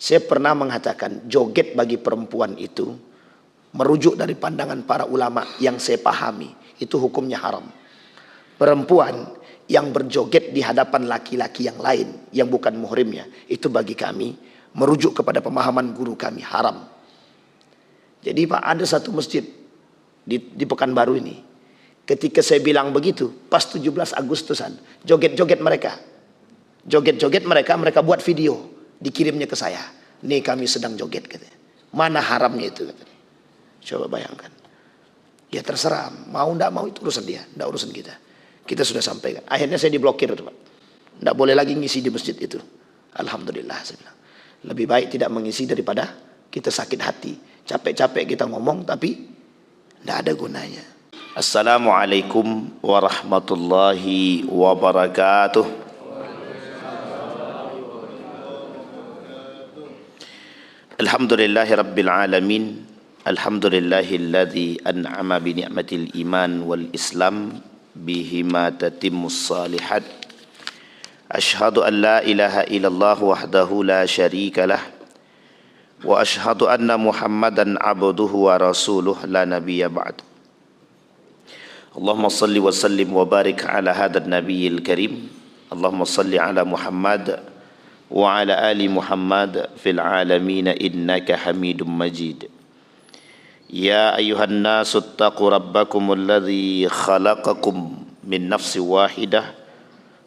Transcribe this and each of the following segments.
Saya pernah mengatakan joget bagi perempuan itu merujuk dari pandangan para ulama yang saya pahami, itu hukumnya haram. Perempuan yang berjoget di hadapan laki-laki yang lain yang bukan muhrimnya, itu bagi kami merujuk kepada pemahaman guru kami haram. Jadi Pak, ada satu masjid di Pekanbaru ini, ketika saya bilang begitu pas 17 Agustusan, joget-joget mereka, mereka buat video, dikirimnya ke saya. Nih kami sedang joget katanya. Mana haramnya itu katanya. Coba bayangkan. Ya terserah, mau ndak mau itu urusan dia, ndak urusan kita. Kita sudah sampaikan. Akhirnya saya diblokir, Pak. Ndak boleh lagi ngisi di masjid itu. Alhamdulillah saya bilang. Lebih baik tidak mengisi daripada kita sakit hati. Capek-capek kita ngomong tapi ndak ada gunanya. Assalamualaikum warahmatullahi wabarakatuh. Alhamdulillahi rabbil alamin. Alhamdulillahilladzi an'ama bi ni'matil iman wal islam bihima tatimmus salihat. Ashhadu an la ilaha illallah wahdahu la syarika lah wa ashhadu anna Muhammadan abduhu wa rasuluh la nabiyya ba'd. Allahumma salli wa sallim wa barik ala hadzal nabiyil karim. Allahumma salli ala Muhammad wa ala ali Muhammad fil alamin innaka Hamidum Majid. Ya ayyuhan nasu ittaqu rabbakumul ladzi khalaqakum min nafsin wahidah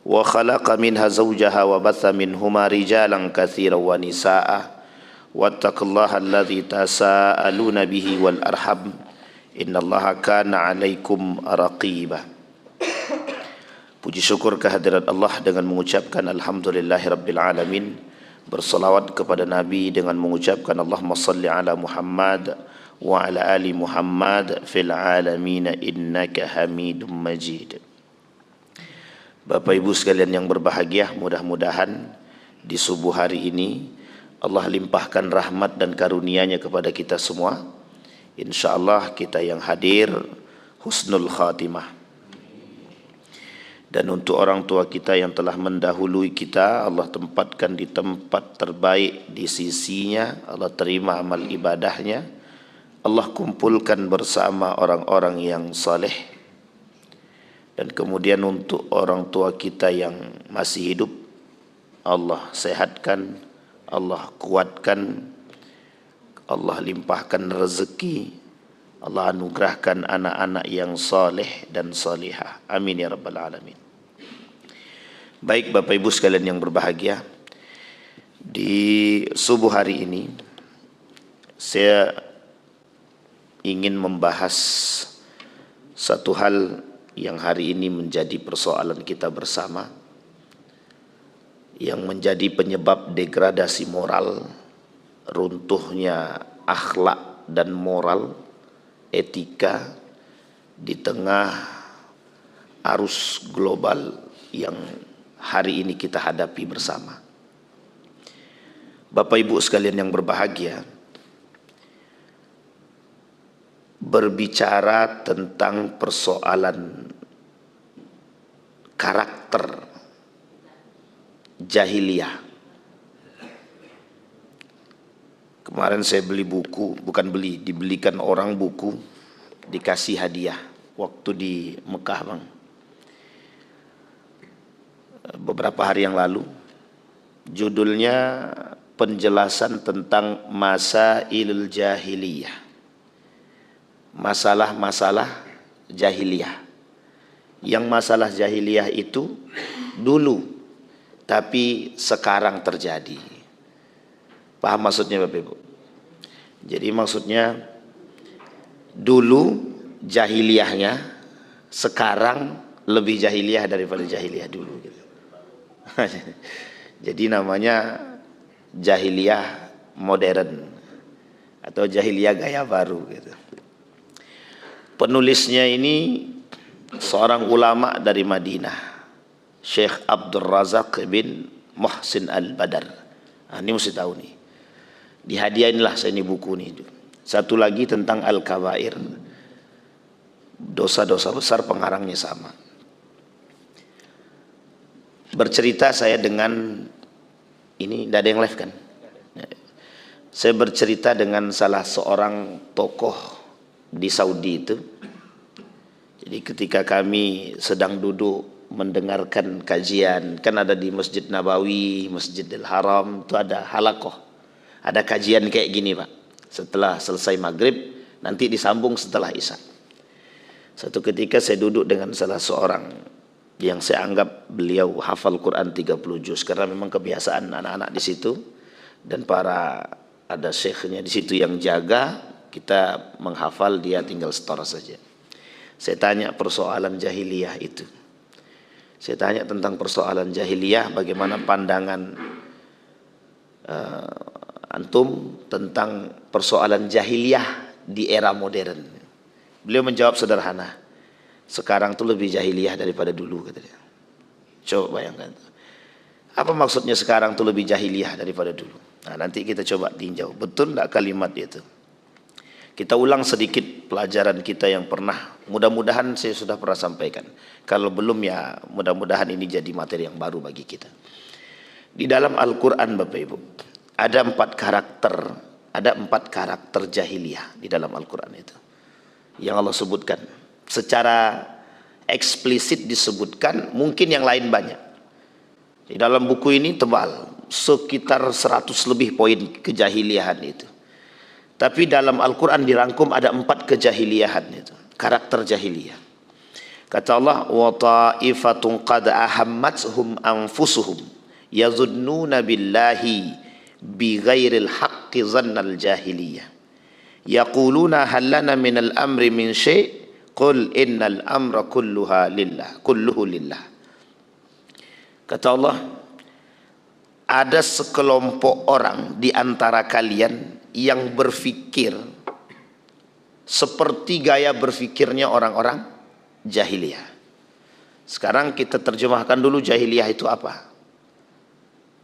wa khalaqa minha zawjaha wa batha minhuma rijalan katsiran wa nisaa'a wattaqullaha alladzi tasaaluna bihi wal arham innallaha kana 'alaikum raqiba. Puji syukur kehadirat Allah dengan mengucapkan alhamdulillahirabbil alamin, bersalawat kepada Nabi dengan mengucapkan Allahumma salli ala Muhammad wa ala ali Muhammad fil alamin innaka Hamidum Majid. Bapak Ibu sekalian yang berbahagia, mudah-mudahan di subuh hari ini Allah limpahkan rahmat dan karunia-Nya kepada kita semua. Insyaallah kita yang hadir husnul khatimah. Dan untuk orang tua kita yang telah mendahului kita, Allah tempatkan di tempat terbaik di sisinya, Allah terima amal ibadahnya, Allah kumpulkan bersama orang-orang yang saleh. Dan kemudian untuk orang tua kita yang masih hidup, Allah sehatkan, Allah kuatkan, Allah limpahkan rezeki, Allah anugerahkan anak-anak yang saleh dan salihah. Amin ya rabbal alamin. Baik Bapak Ibu sekalian yang berbahagia, di subuh hari ini saya ingin membahas satu hal yang hari ini menjadi persoalan kita bersama, yang menjadi penyebab degradasi moral, runtuhnya akhlak dan moral, etika di tengah arus global yang hari ini kita hadapi bersama. Bapak Ibu sekalian yang berbahagia, berbicara tentang persoalan karakter jahiliyah. Kemarin saya beli buku, bukan beli, dibelikan orang buku, dikasih hadiah waktu di Mekah, Bang. Beberapa hari yang lalu, judulnya penjelasan tentang masailul jahiliyah, masalah-masalah jahiliyah. Yang masalah jahiliyah itu dulu tapi sekarang terjadi. Paham maksudnya Bapak Ibu? Jadi maksudnya dulu jahiliyahnya, sekarang lebih jahiliyah daripada jahiliyah dulu gitu. Jadi namanya jahiliyah modern atau jahiliyah gaya baru gitu. Penulisnya ini seorang ulama dari Madinah, Syekh Abdul Razak bin Muhsin Al-Badar. Nah, ini mesti tahu nih. Dihadiahinlah saya ini buku nih. Satu lagi tentang Al-Kabair, dosa-dosa besar, pengarangnya sama. Bercerita saya dengan ini, tidak ada yang live kan? Saya bercerita dengan salah seorang tokoh di Saudi itu. Jadi ketika kami sedang duduk mendengarkan kajian, kan ada di Masjid Nabawi, Masjidil Haram, itu ada halakoh. Ada kajian kayak gini Pak. Setelah selesai maghrib, nanti disambung setelah isya. Satu ketika saya duduk dengan salah seorang yang saya anggap beliau hafal Quran 30 juz, karena memang kebiasaan anak-anak di situ dan ada syekhnya di situ yang jaga, kita menghafal, dia tinggal setor saja. Saya tanya persoalan jahiliyah itu. Saya tanya tentang persoalan jahiliyah, bagaimana pandangan antum tentang persoalan jahiliyah di era modern. Beliau menjawab sederhana, sekarang tuh lebih jahiliyah daripada dulu, katanya. Coba bayangkan, apa maksudnya sekarang tuh lebih jahiliyah daripada dulu? Nah, nanti kita coba tinjau, betul enggak kalimat itu? Kita ulang sedikit pelajaran kita yang pernah, mudah-mudahan saya sudah pernah sampaikan. Kalau belum ya mudah-mudahan ini jadi materi yang baru bagi kita. Di dalam Al-Quran Bapak Ibu, ada 4 karakter jahiliyah di dalam Al-Quran itu, yang Allah sebutkan. Secara eksplisit disebutkan, mungkin yang lain banyak. Di dalam buku ini tebal, sekitar 100 lebih poin kejahiliahan itu. Tapi dalam Al-Quran dirangkum ada 4 kejahiliahan itu, karakter jahiliyah. Kata Allah, wa ta'ifatun qad ahammathum anfusuhum yazunnuna billahi bighairil haqqi dhannal jahiliyah yaquluna hal lana minal amri min syai' qul innal amra kulluhu lillah. Kata Allah, ada sekelompok orang di antara kalian yang berpikir seperti gaya berpikirnya orang-orang jahiliyah. Sekarang kita terjemahkan dulu jahiliyah itu apa.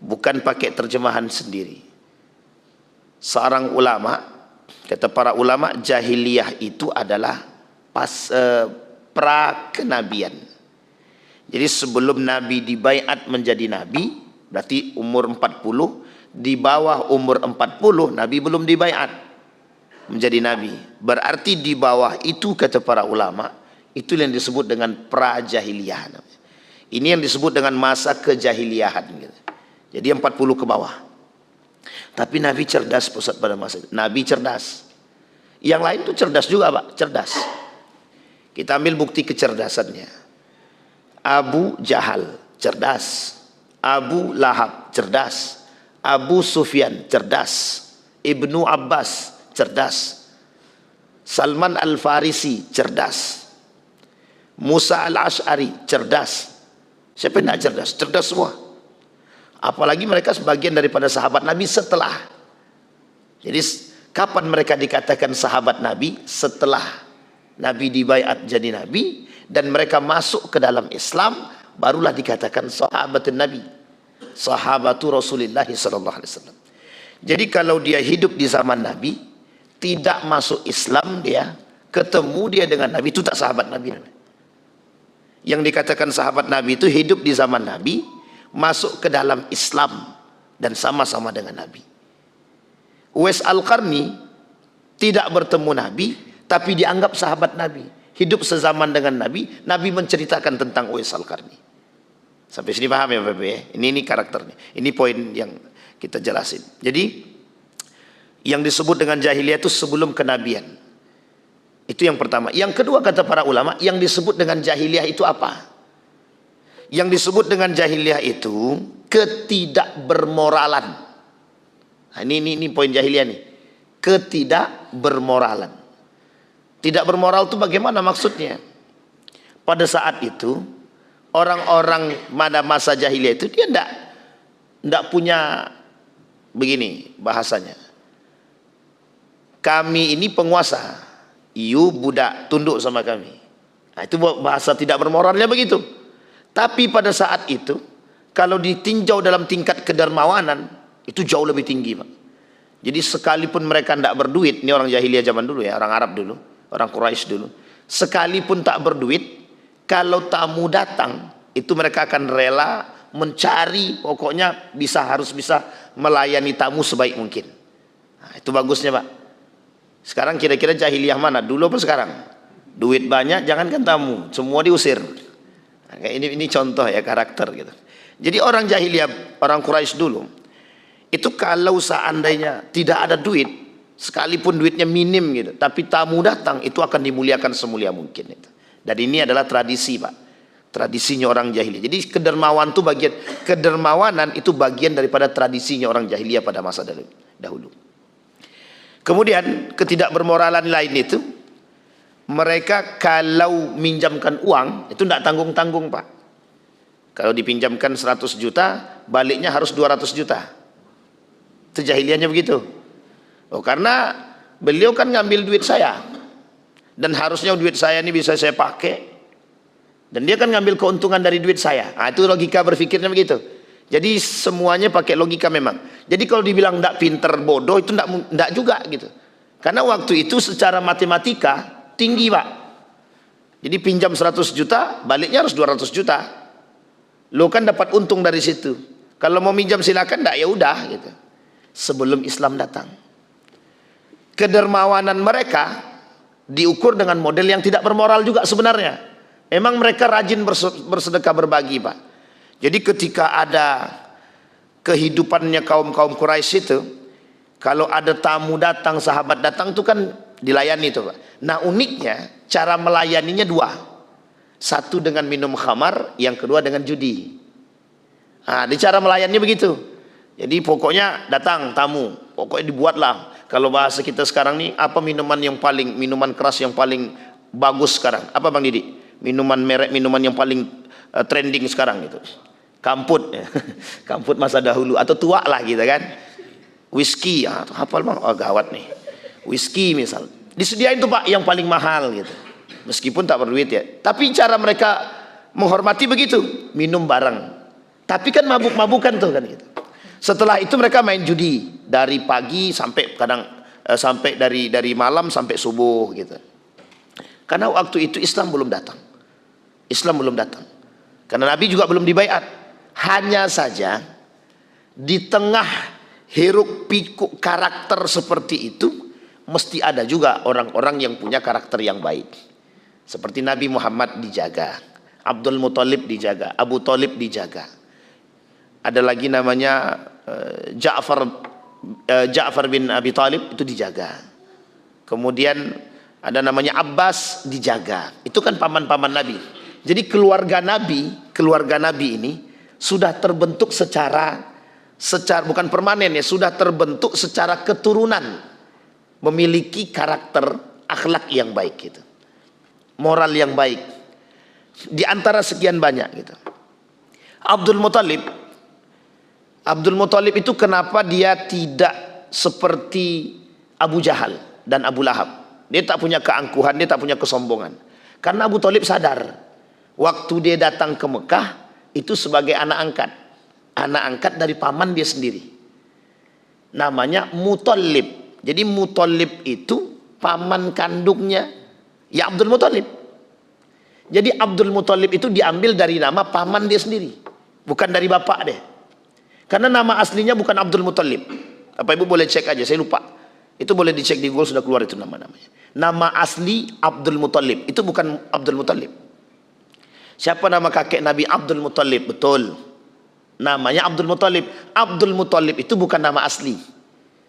Bukan pakai terjemahan sendiri. Seorang ulama, kata para ulama, jahiliyah itu adalah pra-kenabian. Jadi sebelum Nabi dibaiat menjadi Nabi, berarti umur 40, di bawah umur 40 Nabi belum dibaiat menjadi Nabi. Berarti di bawah itu, kata para ulama, itu yang disebut dengan pra-jahiliyah. Ini yang disebut dengan masa kejahiliyahan gitu. Jadi 40 ke bawah. Tapi Nabi cerdas pusat pada masa itu. Nabi cerdas. Yang lain tuh cerdas juga Pak, cerdas. Kita ambil bukti kecerdasannya. Abu Jahal cerdas, Abu Lahab cerdas, Abu Sufyan cerdas, Ibnu Abbas cerdas, Salman Al-Farisi cerdas, Musa Al-Ash'ari cerdas. Siapa yang tidak cerdas? Cerdas semua. Apalagi mereka sebagian daripada sahabat Nabi setelah. Jadi kapan mereka dikatakan sahabat Nabi? Setelah Nabi dibaiat jadi Nabi dan mereka masuk ke dalam Islam, barulah dikatakan sahabatun Nabi, sahabatu Rasulullah sallallahu alaihi wasallam. Jadi kalau dia hidup di zaman Nabi, tidak masuk Islam, dia ketemu dia dengan Nabi, itu tak sahabat Nabi. Yang dikatakan sahabat Nabi itu hidup di zaman Nabi, masuk ke dalam Islam dan sama-sama dengan Nabi. Uwais Al-Qarni tidak bertemu Nabi, tapi dianggap sahabat Nabi, hidup sezaman dengan Nabi. Nabi menceritakan tentang Uwais Al-Qarni. Sampai sini paham ya Bapak ya? Ini karakternya. Ini poin yang kita jelasin. Jadi yang disebut dengan jahiliyah itu sebelum kenabian. Itu yang pertama. Yang kedua, kata para ulama, yang disebut dengan jahiliyah itu apa? Yang disebut dengan jahiliyah itu ketidakbermoralan. Nah, ini poin jahiliyah nih. Ketidakbermoralan. Tidak bermoral itu bagaimana maksudnya? Pada saat itu orang-orang pada masa jahiliyah itu dia tidak punya, begini bahasanya, kami ini penguasa, you budak, tunduk sama kami. Nah, itu bahasa tidak bermoralnya begitu. Tapi pada saat itu kalau ditinjau dalam tingkat kedermawanan itu jauh lebih tinggi Pak. Jadi sekalipun mereka tidak berduit, ini orang jahiliyah zaman dulu ya, orang Arab dulu, orang Quraisy dulu, sekalipun tak berduit, kalau tamu datang itu mereka akan rela mencari, pokoknya harus bisa melayani tamu sebaik mungkin. Nah, itu bagusnya Pak. Sekarang kira-kira jahiliyah mana? Dulu apa sekarang? Duit banyak, jangankan tamu, semua diusir. Nah, ini contoh ya karakter gitu. Jadi orang jahiliyah, orang Quraisy dulu, itu kalau seandainya tidak ada duit, sekalipun duitnya minim gitu, tapi tamu datang, itu akan dimuliakan semulia mungkin itu. Dan ini adalah tradisi Pak, tradisinya orang jahiliyah. Jadi kedermawanan itu bagian daripada tradisinya orang jahiliyah pada masa dahulu. Kemudian ketidakbermoralan lain itu, mereka kalau minjamkan uang itu tidak tanggung-tanggung Pak. Kalau dipinjamkan 100 juta, baliknya harus 200 juta. Itu jahiliyahnya begitu. Oh, karena beliau kan ngambil duit saya, dan harusnya duit saya ini bisa saya pakai, dan dia kan ngambil keuntungan dari duit saya. Nah, itu logika berpikirnya begitu. Jadi semuanya pakai logika memang. Jadi kalau dibilang tidak pinter, bodoh, itu tidak juga gitu. Karena waktu itu secara matematika tinggi Pak. Jadi pinjam 100 juta, baliknya harus 200 juta. Lo kan dapat untung dari situ. Kalau mau minjam silakan, tidak ya udah gitu. Sebelum Islam datang, kedermawanan mereka diukur dengan model yang tidak bermoral juga sebenarnya. Memang mereka rajin bersedekah berbagi Pak. Jadi ketika ada kehidupannya kaum-kaum Quraisy itu, kalau ada tamu datang, sahabat datang itu kan dilayani itu Pak. Nah uniknya cara melayaninya dua. Satu dengan minum khamar, yang kedua dengan judi. Nah di cara melayaninya begitu. Jadi pokoknya datang tamu, pokoknya dibuatlah. Kalau bahasa kita sekarang nih, apa minuman keras yang paling bagus sekarang? Apa Bang Didi? Minuman yang paling trending sekarang gitu. Kamput, ya. Kamput masa dahulu atau tua lah gitu kan. Whisky, hafal Bang? Oh gawat nih. Whisky misal. Disediain tuh Pak yang paling mahal gitu. Meskipun tak berduit ya. Tapi cara mereka menghormati begitu, minum bareng. Tapi kan mabuk-mabukan tuh kan gitu. Setelah itu mereka main judi dari pagi sampai sampai dari malam sampai subuh gitu. Karena waktu itu Islam belum datang. Islam belum datang. Karena Nabi juga belum dibaiat. Hanya saja di tengah hiruk pikuk karakter seperti itu, mesti ada juga orang-orang yang punya karakter yang baik. Seperti Nabi Muhammad dijaga, Abdul Muthalib dijaga, Abu Thalib dijaga. Ada lagi namanya Ja'far bin Abi Thalib itu dijaga. Kemudian ada namanya Abbas dijaga. Itu kan paman-paman Nabi. Jadi keluarga Nabi ini sudah terbentuk secara bukan permanen ya, sudah terbentuk secara keturunan, memiliki karakter akhlak yang baik gitu. Moral yang baik. Di antara sekian banyak gitu. Abdul Muthalib itu kenapa dia tidak seperti Abu Jahal dan Abu Lahab? Dia tak punya keangkuhan, dia tak punya kesombongan. Karena Abu Thalib sadar, waktu dia datang ke Mekah, itu sebagai anak angkat dari paman dia sendiri. Namanya Muthalib. Jadi Muthalib itu paman kandungnya ya Abdul Muthalib. Jadi Abdul Muthalib itu diambil dari nama paman dia sendiri, bukan dari bapak deh. Karena nama aslinya bukan Abdul Muthalib. Apa Ibu boleh cek aja, saya lupa. Itu boleh dicek di Google, sudah keluar itu nama-namanya. Nama asli Abdul Muthalib, itu bukan Abdul Muthalib. Siapa nama kakek Nabi? Abdul Muthalib, betul. Namanya Abdul Muthalib. Abdul Muthalib itu bukan nama asli,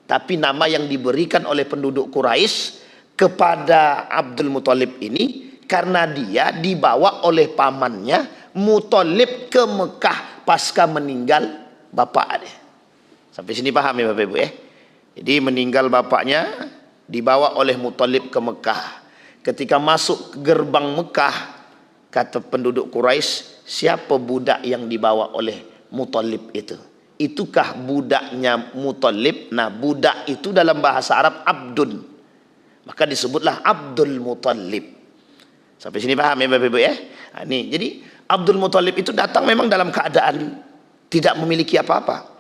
tapi nama yang diberikan oleh penduduk Quraisy kepada Abdul Muthalib ini karena dia dibawa oleh pamannya Muthalib ke Mekah pasca meninggal bapak dia. Sampai sini paham ya Bapak Ibu ya? Jadi meninggal bapaknya, dibawa oleh Muthalib ke Mekah. Ketika masuk ke gerbang Mekah, kata penduduk Quraisy, siapa budak yang dibawa oleh Muthalib itu? Itukah budaknya Muthalib? Nah, budak itu dalam bahasa Arab abdun. Maka disebutlah Abdul Muthalib. Sampai sini paham ya Bapak Ibu ya? Nah, ini jadi Abdul Muthalib itu datang memang dalam keadaan tidak memiliki apa-apa.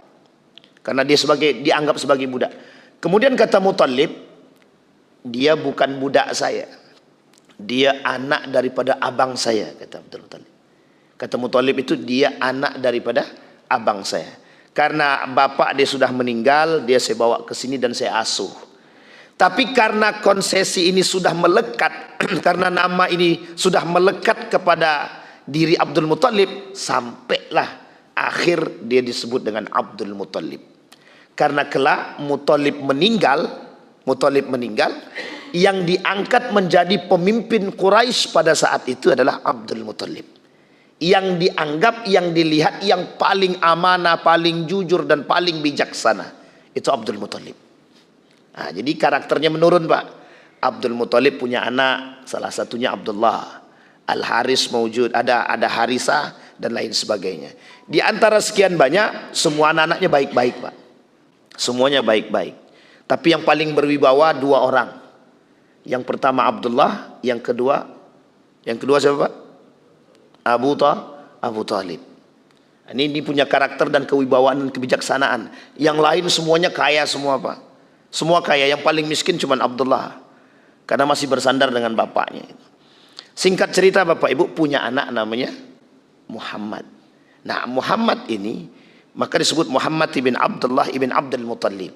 Karena dia dianggap sebagai budak. Kemudian kata Muthalib, dia bukan budak saya. Dia anak daripada abang saya, kata Abdul Muthalib. Kata Muthalib itu dia anak daripada abang saya. Karena bapak dia sudah meninggal, dia saya bawa ke sini dan saya asuh. Tapi karena konsesi ini sudah melekat, karena nama ini sudah melekat kepada diri Abdul Muthalib, sampailah akhir dia disebut dengan Abdul Muthalib. Karena kelak Muthalib meninggal, yang diangkat menjadi pemimpin Quraisy pada saat itu adalah Abdul Muthalib. Yang dianggap, yang dilihat, yang paling amanah, paling jujur dan paling bijaksana itu Abdul Muthalib. Nah, jadi karakternya menurun, Pak. Abdul Muthalib punya anak, salah satunya Abdullah, Al-Haris maujud, ada Harisah dan lain sebagainya. Di antara sekian banyak, semua anak-anaknya baik-baik, Pak. Semuanya baik-baik. Tapi yang paling berwibawa dua orang. Yang pertama Abdullah, yang kedua siapa, Pak? Abu Talib. Ini punya karakter dan kewibawaan dan kebijaksanaan. Yang lain semuanya kaya semua, Pak. Semua kaya. Yang paling miskin cuma Abdullah, karena masih bersandar dengan bapaknya. Singkat cerita, Bapak Ibu punya anak namanya Muhammad. Nah, Muhammad ini maka disebut Muhammad ibn Abdullah ibn Abdul Muthalib.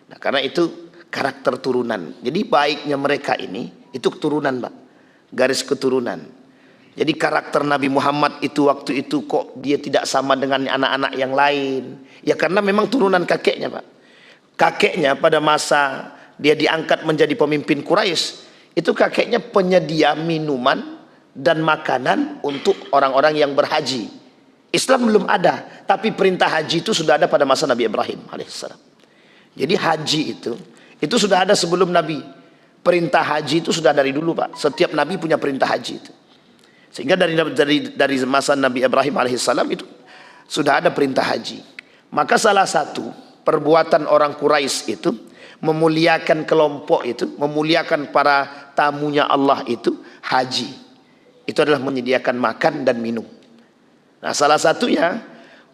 Nah, karena itu karakter turunan. Jadi baiknya mereka ini itu keturunan, Pak. Garis keturunan. Jadi karakter Nabi Muhammad itu waktu itu kok dia tidak sama dengan anak-anak yang lain. Ya karena memang turunan kakeknya, Pak. Kakeknya pada masa dia diangkat menjadi pemimpin Quraisy, itu kakeknya penyedia minuman dan makanan untuk orang-orang yang berhaji. Islam belum ada, tapi perintah haji itu sudah ada pada masa Nabi Ibrahim alaihissalam. Jadi haji itu sudah ada sebelum Nabi. Perintah haji itu sudah dari dulu, Pak. Setiap Nabi punya perintah haji itu. Sehingga dari masa Nabi Ibrahim alaihissalam itu sudah ada perintah haji. Maka salah satu perbuatan orang Quraisy itu memuliakan kelompok itu, memuliakan para tamunya Allah itu haji. Itu adalah menyediakan makan dan minum. Nah, salah satunya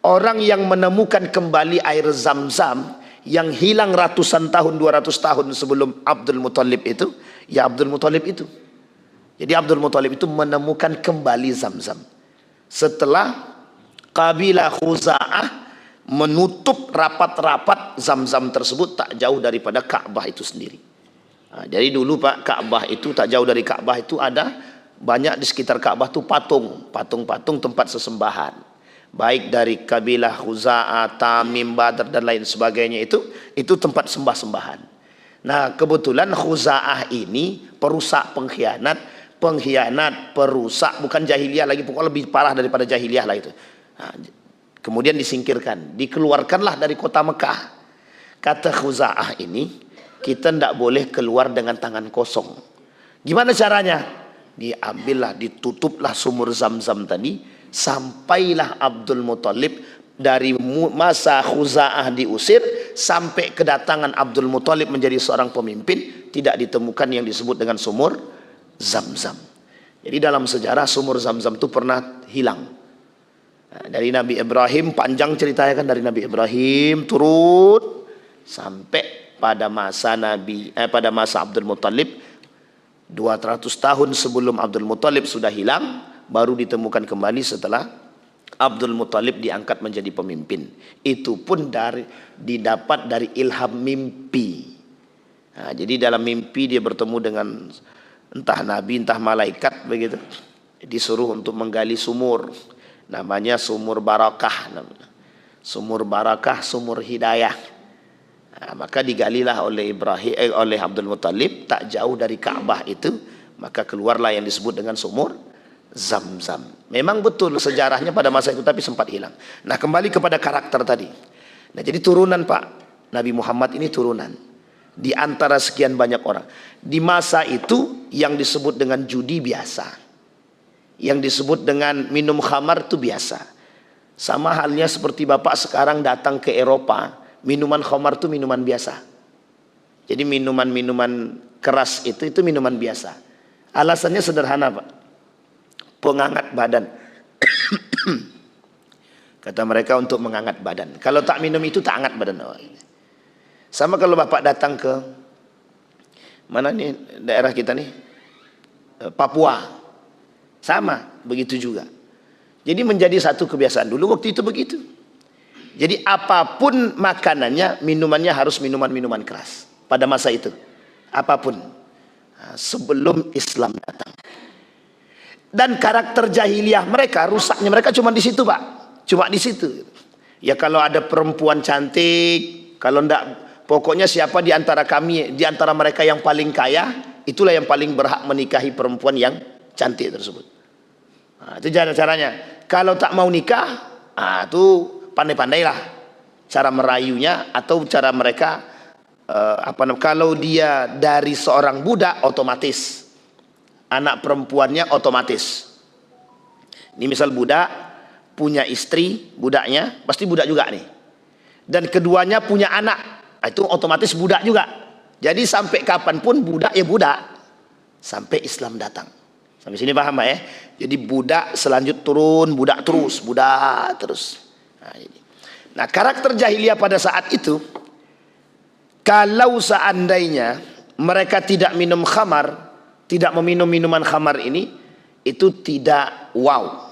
orang yang menemukan kembali air Zam-Zam yang hilang ratusan tahun, 200 tahun sebelum Abdul Muthalib itu, ya Abdul Muthalib itu. Jadi Abdul Muthalib itu menemukan kembali Zam-Zam setelah kabilah Khuza'ah menutup rapat-rapat Zam-Zam tersebut tak jauh daripada Ka'bah itu sendiri. Nah, jadi dulu, Pak, Ka'bah itu tak jauh dari Ka'bah itu ada banyak di sekitar Ka'bah itu patung-patung tempat sesembahan. Baik dari kabilah Khuza'ah, Tamim, Badr dan lain sebagainya itu tempat sembah-sembahan. Nah, kebetulan Khuza'ah ini perusak, pengkhianat, perusak, bukan jahiliyah lagi, pokoknya lebih parah daripada jahiliyah lah itu. Nah, kemudian disingkirkan, dikeluarkanlah dari kota Mekah. Kata Khuza'ah ini, kita tidak boleh keluar dengan tangan kosong. Gimana caranya? Diambillah, ditutuplah sumur Zam-Zam tadi, sampailah Abdul Muthalib dari masa Khuza'ah diusir sampai kedatangan Abdul Muthalib menjadi seorang pemimpin, tidak ditemukan yang disebut dengan sumur Zam-Zam. Jadi dalam sejarah sumur Zam-Zam itu pernah hilang. Nah, dari Nabi Ibrahim, panjang ceritanya kan, dari Nabi Ibrahim turun sampai pada masa Abdul Muthalib. 200 tahun sebelum Abdul Muthalib sudah hilang, baru ditemukan kembali setelah Abdul Muthalib diangkat menjadi pemimpin. Itu pun didapat dari ilham mimpi. Nah, jadi dalam mimpi dia bertemu dengan entah nabi, entah malaikat begitu. Disuruh untuk menggali sumur. Namanya sumur barakah. Sumur barakah, sumur hidayah. Nah, maka digalilah oleh Abdul Muthalib tak jauh dari Ka'bah itu, maka keluarlah yang disebut dengan sumur Zam-Zam. Memang betul sejarahnya pada masa itu, tapi sempat hilang. Nah, kembali kepada karakter tadi. Nah, jadi turunan, Pak, Nabi Muhammad ini turunan di antara sekian banyak orang. Di masa itu yang disebut dengan judi biasa, yang disebut dengan minum khamar itu biasa. Sama halnya seperti Bapak sekarang datang ke Eropa, minuman khamar itu minuman biasa. Jadi minuman-minuman keras itu minuman biasa. Alasannya sederhana, Pak. Penghangat badan. Kata mereka untuk menghangat badan. Kalau tak minum itu tak hangat badan. Sama kalau Bapak datang ke mana nih daerah kita nih, Papua. Sama, begitu juga. Jadi menjadi satu kebiasaan. Dulu waktu itu begitu. Jadi apapun makanannya, minumannya harus minuman-minuman keras pada masa itu. Apapun. Nah, sebelum Islam datang. Dan karakter jahiliyah mereka, rusaknya mereka cuma di situ, Pak. Cuma di situ. Ya kalau ada perempuan cantik, kalau enggak, pokoknya siapa di antara kami, di antara mereka yang paling kaya, itulah yang paling berhak menikahi perempuan yang cantik tersebut. Nah, itu caranya. Kalau tak mau nikah, itu pandai-pandailah cara merayunya atau cara mereka kalau dia dari seorang budak otomatis anak perempuannya otomatis. Ini misal budak punya istri, budaknya pasti budak juga nih. Dan keduanya punya anak, itu otomatis budak juga. Jadi sampai kapanpun budak ya budak sampai Islam datang. Sampai sini paham Pak ya? Jadi budak selanjut turun, budak terus. Nah, karakter jahiliyah pada saat itu, kalau seandainya mereka tidak minum khamar, tidak meminum minuman khamar ini, itu tidak wow.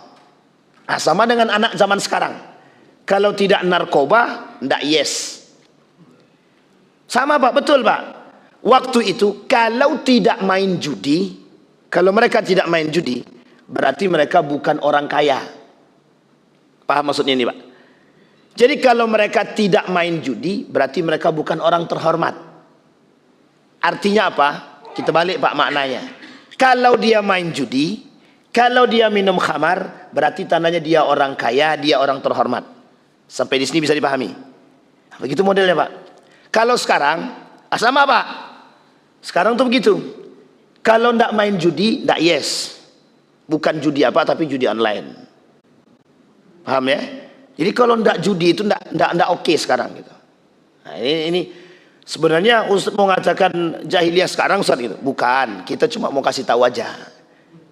Nah, sama dengan anak zaman sekarang. Kalau tidak narkoba, ndak yes. Sama Pak, betul Pak. Waktu itu kalau tidak main judi, kalau mereka tidak main judi, berarti mereka bukan orang kaya. Paham maksudnya ini Pak? Jadi kalau mereka tidak main judi, berarti mereka bukan orang terhormat. Artinya apa? Kita balik Pak maknanya. Kalau dia main judi, kalau dia minum khamar, berarti tandanya dia orang kaya, dia orang terhormat. Sampai di sini bisa dipahami. Begitu modelnya Pak. Kalau sekarang, sama Pak. Sekarang tuh begitu. Kalau ndak main judi, ndak yes. Bukan judi apa, tapi judi online. Paham ya? Jadi kalau ndak judi itu ndak oke sekarang gitu. Nah, ini sebenarnya Ustaz mau mengatakan jahiliyah sekarang Ustaz gitu. Bukan, kita cuma mau kasih tahu aja.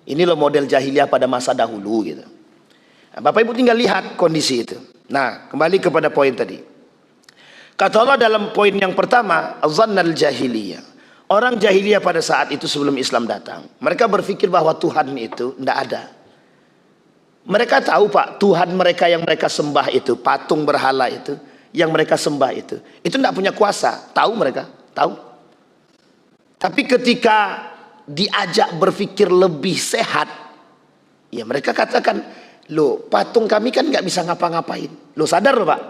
Ini loh model jahiliyah pada masa dahulu gitu. Nah, Bapak Ibu tinggal lihat kondisi itu. Nah, kembali kepada poin tadi. Kata Allah dalam poin yang pertama, azannal jahiliyah. Orang jahiliyah pada saat itu sebelum Islam datang, mereka berpikir bahwa Tuhan itu tidak ada. Mereka tahu Pak, Tuhan mereka yang mereka sembah itu, patung berhala itu, yang mereka sembah itu tidak punya kuasa. Tahu mereka, tahu. Tapi ketika diajak berpikir lebih sehat, ya mereka katakan, loh patung kami kan nggak bisa ngapa-ngapain. Loh sadar loh Pak,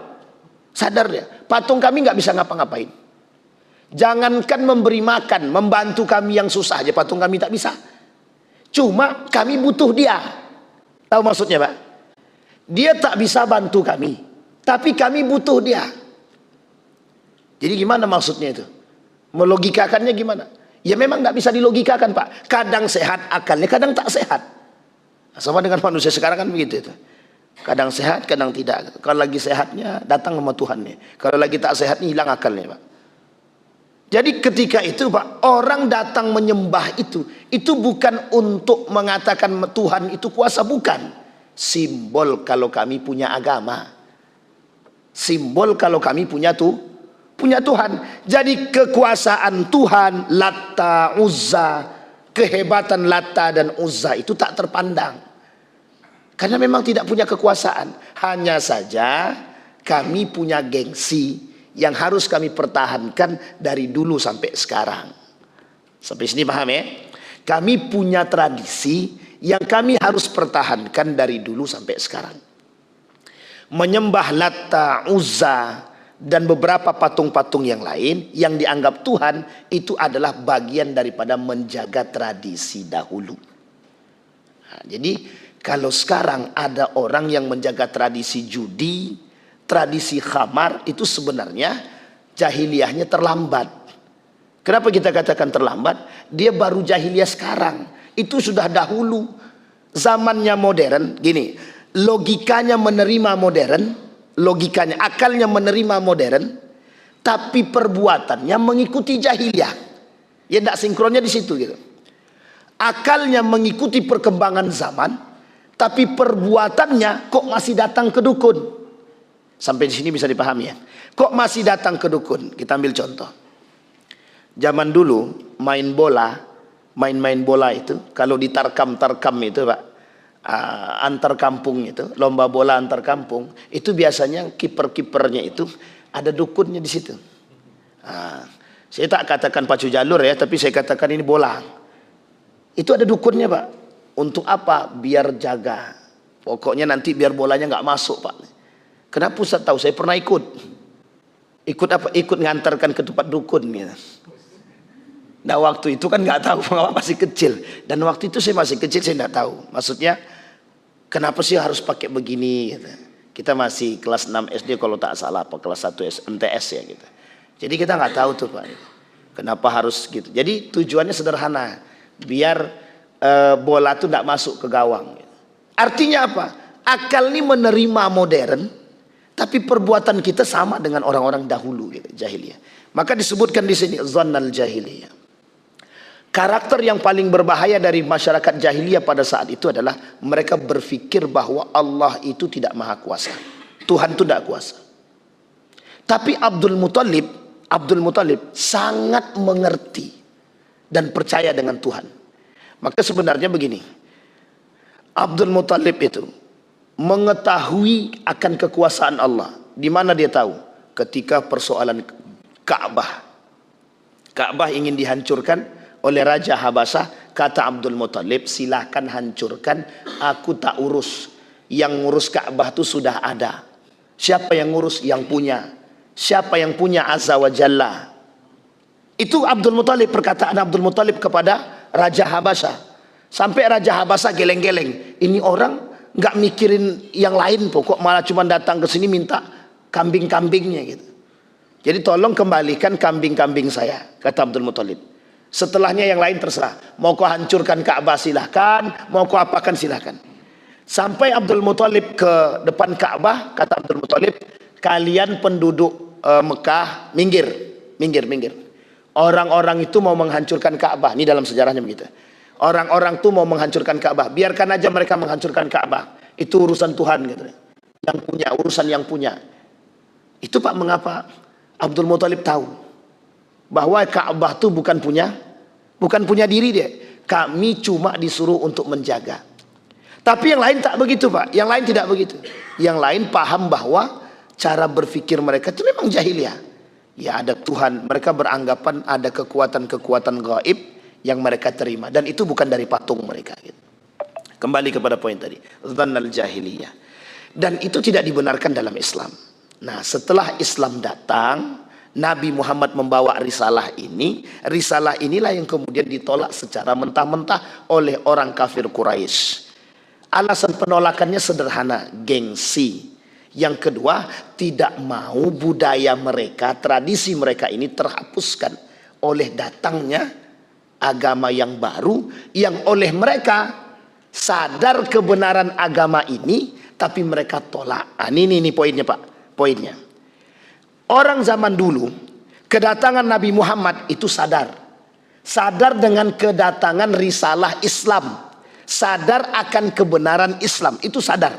sadar ya, patung kami nggak bisa ngapa-ngapain. Jangankan memberi makan, membantu kami yang susah aja patung kami tak bisa. Cuma kami butuh dia. Tahu maksudnya Pak? Dia tak bisa bantu kami, tapi kami butuh dia. Jadi gimana maksudnya itu? Melogikakannya gimana? Ya memang nggak bisa dilogikakan Pak. Kadang sehat akalnya, kadang tak sehat. Sama dengan manusia sekarang kan begitu itu. Kadang sehat, kadang tidak. Kalau lagi sehatnya datang sama Tuhannya. Kalau lagi tak sehatnya hilang akalnya Pak. Jadi ketika itu Pak, orang datang menyembah itu bukan untuk mengatakan Tuhan itu kuasa, bukan. Simbol kalau kami punya agama. Simbol kalau kami punya Tuhan. Jadi kekuasaan Tuhan, Latta, Uzza, kehebatan Latta dan Uzza itu tak terpandang. Karena memang tidak punya kekuasaan. Hanya saja kami punya gengsi yang harus kami pertahankan dari dulu sampai sekarang. Sampai sini paham ya? Kami punya tradisi yang kami harus pertahankan dari dulu sampai sekarang. Menyembah Latta, Uzza, dan beberapa patung-patung yang lain yang dianggap Tuhan, itu adalah bagian daripada menjaga tradisi dahulu. Nah, jadi kalau sekarang ada orang yang menjaga tradisi judi, tradisi khamar, itu sebenarnya jahiliyahnya terlambat. Kenapa kita katakan terlambat? Dia baru jahiliyah sekarang. Itu sudah dahulu. Zamannya modern, gini, logikanya menerima modern, logikanya, akalnya menerima modern, tapi perbuatannya mengikuti jahiliyah. Ya tidak sinkronnya di situ gitu. Akalnya mengikuti perkembangan zaman, tapi perbuatannya kok masih datang ke dukun. Sampai di sini bisa dipahami ya. Kok masih datang ke dukun? Kita ambil contoh. Zaman dulu main bola itu kalau ditarkam itu Pak, antar kampung itu, lomba bola antar kampung, itu biasanya kiper-kipernya itu ada dukunnya di situ. Saya tak katakan pacu jalur ya, tapi saya katakan ini bola. Itu ada dukunnya Pak. Untuk apa? Biar jaga. Pokoknya nanti biar bolanya nggak masuk Pak. Kenapa Ustaz tahu? Saya pernah ikut. Ikut apa? Ikut ngantarkan ke tempat dukun gitu. Nah waktu itu kan nggak tahu, masih kecil. Dan waktu itu saya masih kecil, saya nggak tahu. Maksudnya kenapa sih harus pakai begini gitu. Kita masih kelas 6 SD kalau tak salah, apa kelas 1 MTS ya gitu. Jadi kita nggak tahu tuh Pak, kenapa harus gitu. Jadi tujuannya sederhana, biar bola tuh nggak masuk ke gawang. Artinya apa? Akal ini menerima modern, tapi perbuatan kita sama dengan orang-orang dahulu gitu, jahiliyah. Maka disebutkan di sini zannal jahiliyah. Karakter yang paling berbahaya dari masyarakat jahiliyah pada saat itu adalah mereka berpikir bahwa Allah itu tidak maha kuasa. Tuhan itu tidak kuasa. Tapi Abdul Muthalib sangat mengerti dan percaya dengan Tuhan. Maka sebenarnya begini, Abdul Muthalib itu mengetahui akan kekuasaan Allah. Di mana dia tahu? Ketika persoalan Ka'bah. Ka'bah ingin dihancurkan oleh Raja Habasyah, kata Abdul Muthalib, silahkan hancurkan, aku tak urus. Yang ngurus Ka'bah itu sudah ada. Siapa yang ngurus? Yang punya. Siapa yang punya Azza wa Jalla? Itu Abdul Muthalib, perkataan Abdul Muthalib kepada Raja Habasyah. Sampai Raja Habasyah geleng-geleng. Ini orang nggak mikirin yang lain pokok, malah cuma datang ke sini minta kambing-kambingnya gitu. Jadi tolong kembalikan kambing-kambing saya, kata Abdul Muthalib. Setelahnya yang lain terserah. Mau kau hancurkan Ka'bah silahkan, mau kau apakan silahkan. Sampai Abdul Muthalib ke depan Ka'bah, kata Abdul Muthalib, kalian penduduk Mekah, minggir. Orang-orang itu mau menghancurkan Ka'bah. Ini dalam sejarahnya begitu. Orang-orang itu mau menghancurkan Ka'bah. Biarkan aja mereka menghancurkan Ka'bah. Itu urusan Tuhan gitu. Yang punya, urusan yang punya. Itu Pak, mengapa Abdul Muthalib tahu bahwa Ka'bah itu bukan punya diri dia. Kami cuma disuruh untuk menjaga. Tapi yang lain tak begitu Pak. Yang lain tidak begitu. Yang lain paham bahwa cara berpikir mereka itu memang jahiliyah. Ya ada Tuhan. Mereka beranggapan ada kekuatan-kekuatan gaib yang mereka terima. Dan itu bukan dari patung mereka. Kembali kepada poin tadi. Dhannal jahiliyah. Dan itu tidak dibenarkan dalam Islam. Nah setelah Islam datang, Nabi Muhammad membawa risalah ini. Risalah inilah yang kemudian ditolak secara mentah-mentah oleh orang kafir Quraisy. Alasan penolakannya sederhana, gengsi. Yang kedua, tidak mau budaya mereka, tradisi mereka ini terhapuskan oleh datangnya agama yang baru, yang oleh mereka sadar kebenaran agama ini, tapi mereka tolak. Ini poinnya Pak, poinnya. Orang zaman dulu, kedatangan Nabi Muhammad itu sadar dengan kedatangan risalah Islam. Sadar akan kebenaran Islam, itu sadar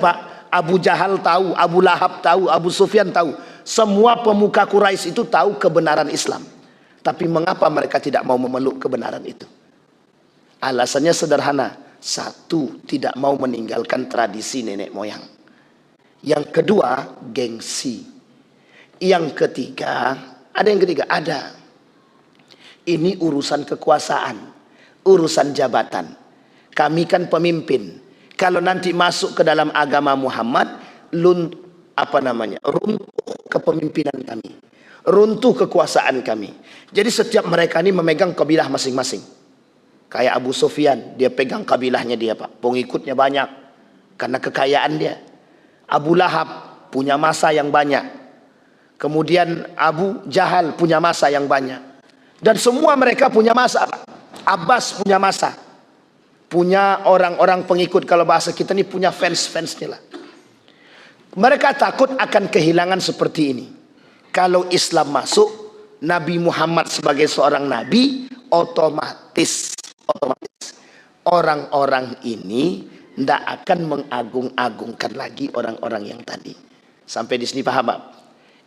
Pak. Abu Jahal tahu, Abu Lahab tahu, Abu Sufyan tahu, semua pemuka Quraisy itu tahu kebenaran Islam. Tapi mengapa mereka tidak mau memeluk kebenaran itu? Alasannya sederhana. Satu, tidak mau meninggalkan tradisi nenek moyang. Yang kedua, gengsi. Yang ketiga, ada. Ini urusan kekuasaan, urusan jabatan. Kami kan pemimpin. Kalau nanti masuk ke dalam agama Muhammad, runtuh kepemimpinan kami, runtuh kekuasaan kami. Jadi setiap mereka ini memegang kabilah masing-masing. Kayak Abu Sufyan, dia pegang kabilahnya dia Pak, pengikutnya banyak karena kekayaan dia. Abu Lahab punya masa yang banyak. Kemudian Abu Jahal punya masa yang banyak. Dan semua mereka punya masa Pak. Abbas punya masa. Punya orang-orang pengikut, kalau bahasa kita ini punya fans-fansnya lah. Mereka takut akan kehilangan seperti ini. Kalau Islam masuk, Nabi Muhammad sebagai seorang nabi, otomatis orang-orang ini tidak akan mengagung-agungkan lagi orang-orang yang tadi. Sampai di sini paham Pak?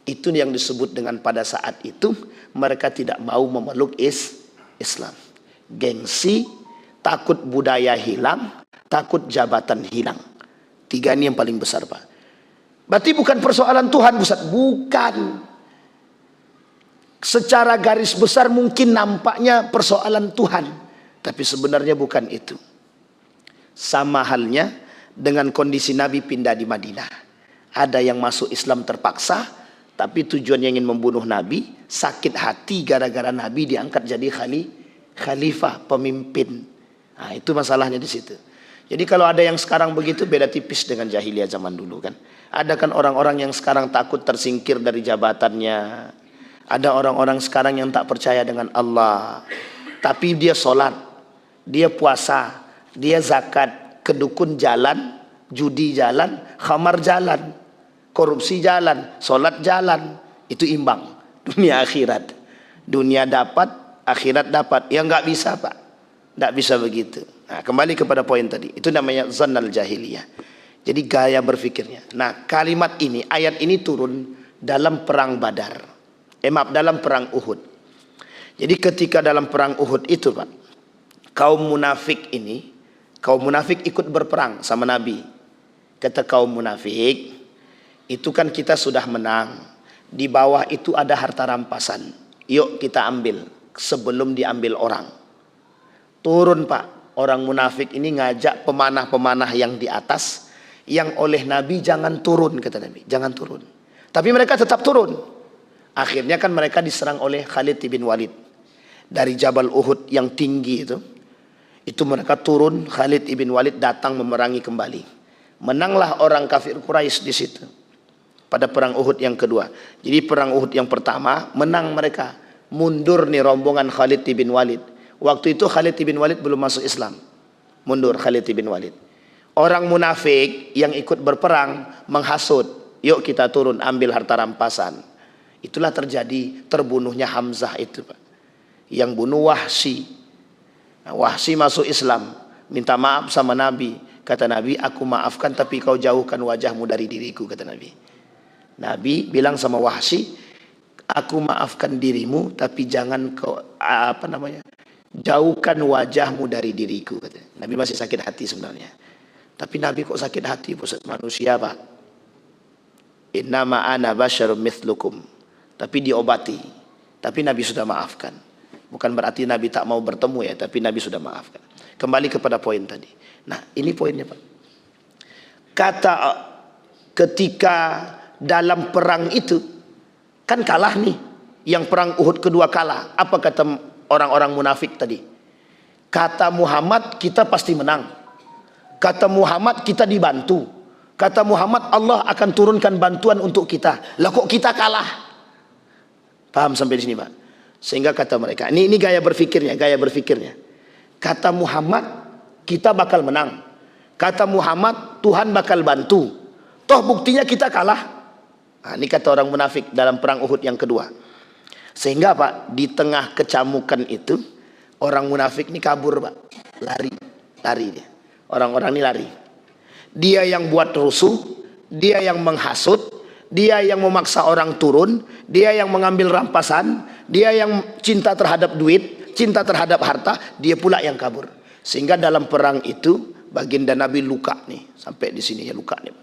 Itu yang disebut dengan pada saat itu mereka tidak mau memeluk Islam. Gengsi, takut budaya hilang, takut jabatan hilang. 3 ini yang paling besar, Pak. Berarti bukan persoalan Tuhan, Ustaz. Bukan. Secara garis besar mungkin nampaknya persoalan Tuhan, tapi sebenarnya bukan itu. Sama halnya dengan kondisi Nabi pindah di Madinah. Ada yang masuk Islam terpaksa, tapi tujuannya ingin membunuh Nabi, sakit hati gara-gara Nabi diangkat jadi khalifah, pemimpin. Nah, itu masalahnya di situ. Jadi kalau ada yang sekarang begitu, beda tipis dengan jahiliyah zaman dulu kan. Ada kan orang-orang yang sekarang takut tersingkir dari jabatannya. Ada orang-orang sekarang yang tak percaya dengan Allah, tapi dia sholat, dia puasa, dia zakat, kedukun jalan, judi jalan, khamar jalan, korupsi jalan, sholat jalan. Itu imbang. Dunia akhirat. Dunia dapat, akhirat dapat. Ya nggak bisa, Pak. Nggak bisa begitu. Nah, kembali kepada poin tadi. Itu namanya zannal jahiliyah. Jadi gaya berfikirnya. Nah, kalimat ini, ayat ini turun dalam perang Badar. Dalam perang Uhud. Jadi ketika dalam perang Uhud itu, Pak, kaum munafik ikut berperang sama Nabi. Kata kaum munafik, itu kan kita sudah menang. Di bawah itu ada harta rampasan. Yuk kita ambil sebelum diambil orang. Turun, Pak. Orang munafik ini ngajak pemanah-pemanah yang di atas, yang oleh Nabi jangan turun, kata Nabi, jangan turun. Tapi mereka tetap turun. Akhirnya kan mereka diserang oleh Khalid bin Walid dari Jabal Uhud yang tinggi itu. Itu mereka turun, Khalid bin Walid datang memerangi kembali. Menanglah orang kafir Quraisy di situ pada perang Uhud yang kedua. Jadi perang Uhud yang pertama menang mereka. Mundur nih rombongan Khalid bin Walid. Waktu itu Khalid bin Walid belum masuk Islam. Mundur Khalid bin Walid. Orang munafik yang ikut berperang menghasut. Yuk kita turun ambil harta rampasan. Itulah terjadi terbunuhnya Hamzah itu, Pak. Yang bunuh Wahsy. Nah, Wahsy masuk Islam. Minta maaf sama Nabi. Kata Nabi, aku maafkan tapi kau jauhkan wajahmu dari diriku, kata Nabi. Nabi bilang sama Wahsy, aku maafkan dirimu tapi jangan kau jauhkan wajahmu dari diriku, kata. Nabi masih sakit hati sebenarnya. Tapi Nabi kok sakit hati, manusia, Pak. Innama ana basyarum mithlukum. Tapi diobati. Tapi Nabi sudah maafkan. Bukan berarti Nabi tak mau bertemu ya, tapi Nabi sudah maafkan. Kembali kepada poin tadi. Nah, ini poinnya, Pak. Kata ketika dalam perang itu kan kalah nih. Yang perang Uhud kedua kalah. Apa kata orang-orang munafik tadi? Kata Muhammad, kita pasti menang. Kata Muhammad, kita dibantu. Kata Muhammad, Allah akan turunkan bantuan untuk kita. Lah kok kita kalah? Paham sampai di sini, Pak? Sehingga kata mereka, ini gaya berfikirnya. Kata Muhammad, kita bakal menang. Kata Muhammad, Tuhan bakal bantu. Toh buktinya kita kalah. Nah, ini kata orang munafik dalam perang Uhud yang kedua. Sehingga, Pak, di tengah kecamukan itu, orang munafik ini kabur, Pak. Lari dia. Orang-orang ini lari. Dia yang buat rusuh, dia yang menghasut, dia yang memaksa orang turun, dia yang mengambil rampasan, dia yang cinta terhadap duit, cinta terhadap harta, dia pula yang kabur. Sehingga dalam perang itu baginda Nabi luka nih, sampai di sini ya luka nih.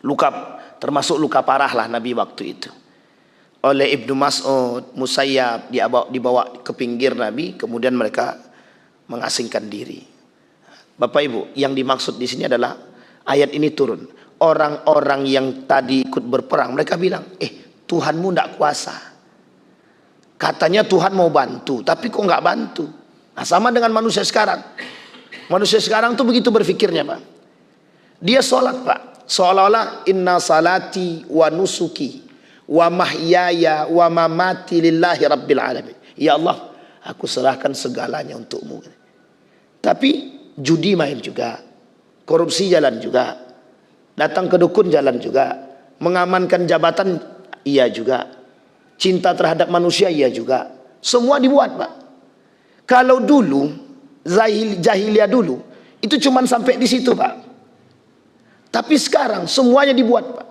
Luka, termasuk luka parah lah Nabi waktu itu. Oleh Ibnu Mas'ud, Musayyab dibawa ke pinggir Nabi, kemudian mereka mengasingkan diri. Bapak Ibu, yang dimaksud di sini adalah ayat ini turun. Orang-orang yang tadi ikut berperang, mereka bilang, Tuhanmu tidak kuasa. Katanya Tuhan mau bantu, tapi kok nggak bantu. Nah, sama dengan manusia sekarang. Manusia sekarang tuh begitu berfikirnya, Pak. Dia sholat, Pak. Seolah-olah inna salati wa nusuki wa mahyaya wa mamati lillahi rabbil alamin. Ya Allah, aku serahkan segalanya untukmu. Tapi judi main juga, korupsi jalan juga, datang ke dukun jalan juga, mengamankan jabatan iya juga, cinta terhadap manusia iya juga, semua dibuat, Pak. Kalau dulu jahiliyah dulu itu cuman sampai di situ, Pak. Tapi sekarang semuanya dibuat, Pak.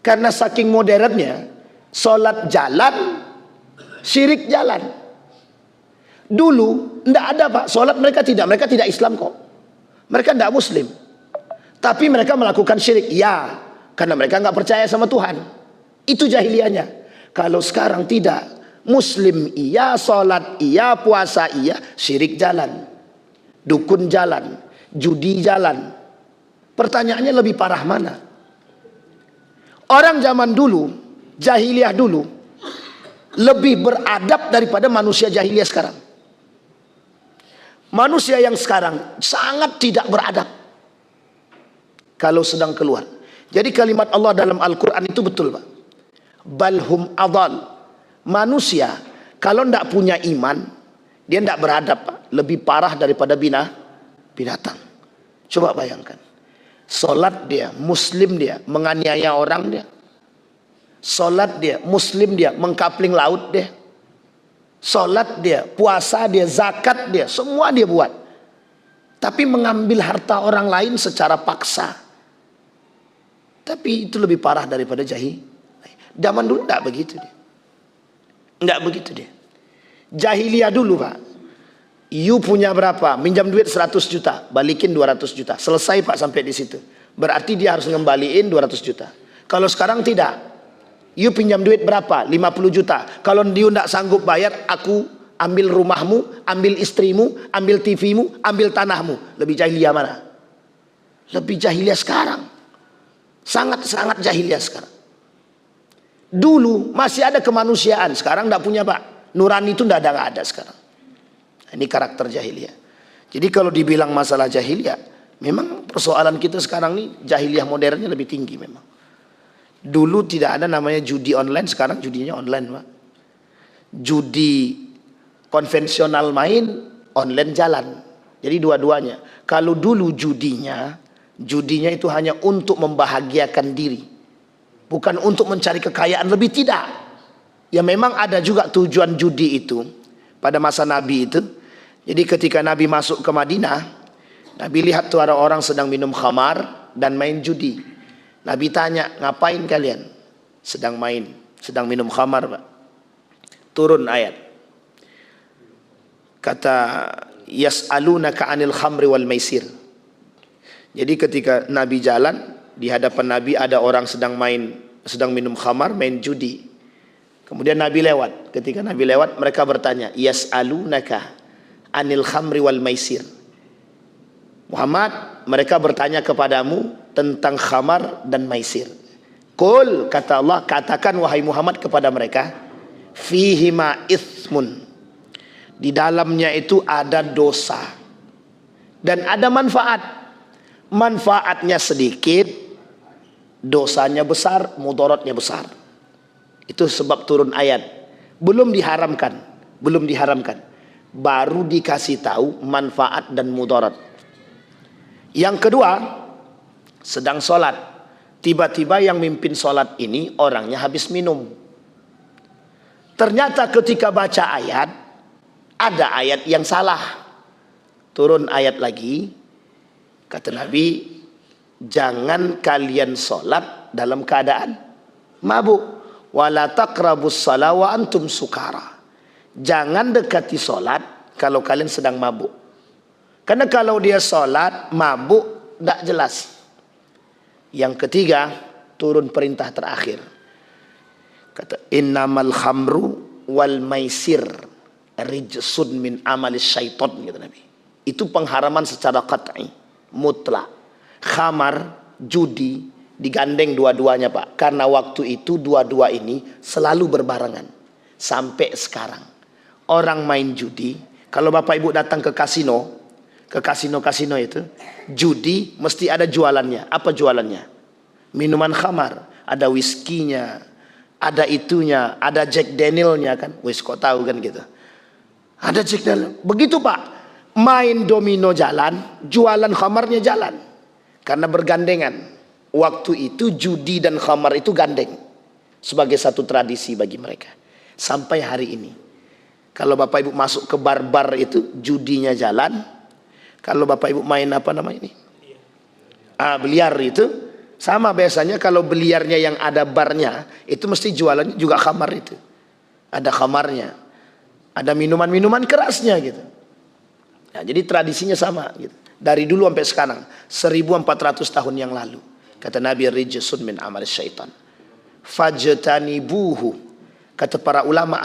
Karena saking modernnya, sholat jalan, syirik jalan. Dulu tidak ada, Pak, sholat mereka tidak Islam kok. Mereka tidak Muslim, tapi mereka melakukan syirik. Ya, karena mereka nggak percaya sama Tuhan. Itu jahiliyahnya. Kalau sekarang tidak, Muslim iya, sholat iya, puasa iya, syirik jalan, dukun jalan, judi jalan. Pertanyaannya lebih parah mana? Orang zaman dulu, jahiliyah dulu, lebih beradab daripada manusia jahiliyah sekarang. Manusia yang sekarang sangat tidak beradab kalau sedang keluar. Jadi kalimat Allah dalam Al-Quran itu betul, Pak. Balhum adal. Manusia kalau tidak punya iman, dia tidak beradab, Pak. Lebih parah daripada binatang. Coba bayangkan. Solat dia, Muslim dia, menganiaya orang dia. Solat dia, Muslim dia, mengkapling laut dia. Solat dia, puasa dia, zakat dia, semua dia buat. Tapi mengambil harta orang lain secara paksa. Tapi itu lebih parah daripada jahil. Zaman dulu tidak begitu dia. Tidak begitu dia. Jahiliyah dulu, Pak. You punya berapa? Minjam duit 100 juta, balikin 200 juta. Selesai, Pak, sampai di situ. Berarti dia harus ngembaliin 200 juta. Kalau sekarang tidak. You pinjam duit berapa? 50 juta. Kalau dia tidak sanggup bayar, aku ambil rumahmu, ambil istrimu, ambil TV-mu, ambil tanahmu. Lebih jahiliyah mana? Lebih jahiliyah sekarang. Sangat-sangat jahiliyah sekarang. Dulu masih ada kemanusiaan, sekarang tidak punya, Pak. Nurani itu tidak ada sekarang. Ini karakter jahiliyah. Jadi kalau dibilang masalah jahiliyah, memang persoalan kita sekarang ini jahiliyah modernnya lebih tinggi memang. Dulu tidak ada namanya judi online, sekarang judinya online, Pak. Judi konvensional main, online jalan. Jadi dua-duanya. Kalau dulu judinya itu hanya untuk membahagiakan diri. Bukan untuk mencari kekayaan lebih, tidak. Ya memang ada juga tujuan judi itu pada masa Nabi itu. Jadi ketika Nabi masuk ke Madinah, Nabi lihat tuh ada orang sedang minum khamar dan main judi. Nabi tanya, ngapain kalian? Sedang minum khamar, Pak. Turun ayat. Kata, yas'alunaka 'anil khamri wal maisir. Jadi ketika Nabi jalan, di hadapan Nabi ada orang sedang minum khamar, main judi. Kemudian Nabi lewat. Ketika Nabi lewat, mereka bertanya, yas'alunaka 'anil khamri wal maisir. Muhammad, mereka bertanya kepadamu tentang khamar dan maisir. Qul, kata Allah, katakan wahai Muhammad kepada mereka, fihima ithmun. Di dalamnya itu ada dosa dan ada manfaat. Manfaatnya sedikit, dosanya besar, mudaratnya besar. Itu sebab turun ayat. Belum diharamkan. Baru dikasih tahu manfaat dan mudarat. Yang kedua, sedang sholat. Tiba-tiba yang mimpin sholat ini orangnya habis minum. Ternyata ketika baca ayat, ada ayat yang salah. Turun ayat lagi. Kata Nabi, jangan kalian sholat dalam keadaan mabuk. Wala taqrabus shalah wa antum sukara. Jangan dekati sholat kalau kalian sedang mabuk. Karena kalau dia sholat mabuk, tidak jelas. Yang ketiga, turun perintah terakhir. Kata, innamal khamru wal maisir rijsun min amalis syaiton, kata Nabi. Itu pengharaman secara qat'i, mutlak. Khamar, judi, digandeng dua-duanya, Pak. Karena waktu itu dua-dua ini selalu berbarengan. Sampai sekarang. Orang main judi, kalau Bapak Ibu datang ke kasino itu, judi mesti ada jualannya. Apa jualannya? Minuman khamar, ada whisky-nya, ada itunya, ada Jack Daniel-nya kan. Wis kok tahu kan gitu. Ada Jack Daniel. Begitu, Pak. Main domino jalan, jualan khamarnya jalan. Karena bergandengan. Waktu itu judi dan khamar itu gandeng. Sebagai satu tradisi bagi mereka. Sampai hari ini. Kalau Bapak Ibu masuk ke bar-bar itu, judinya jalan. Kalau Bapak Ibu main apa namanya ini? Biliar itu. Sama biasanya kalau biliarnya yang ada barnya, itu mesti jualannya juga khamar itu. Ada khamarnya. Ada minuman-minuman kerasnya gitu. Nah, jadi tradisinya sama gitu. Dari dulu sampai sekarang 1400 tahun yang lalu. Kata Nabi, rijsun min amal syaitan fajtanibuhu. Kata para ulama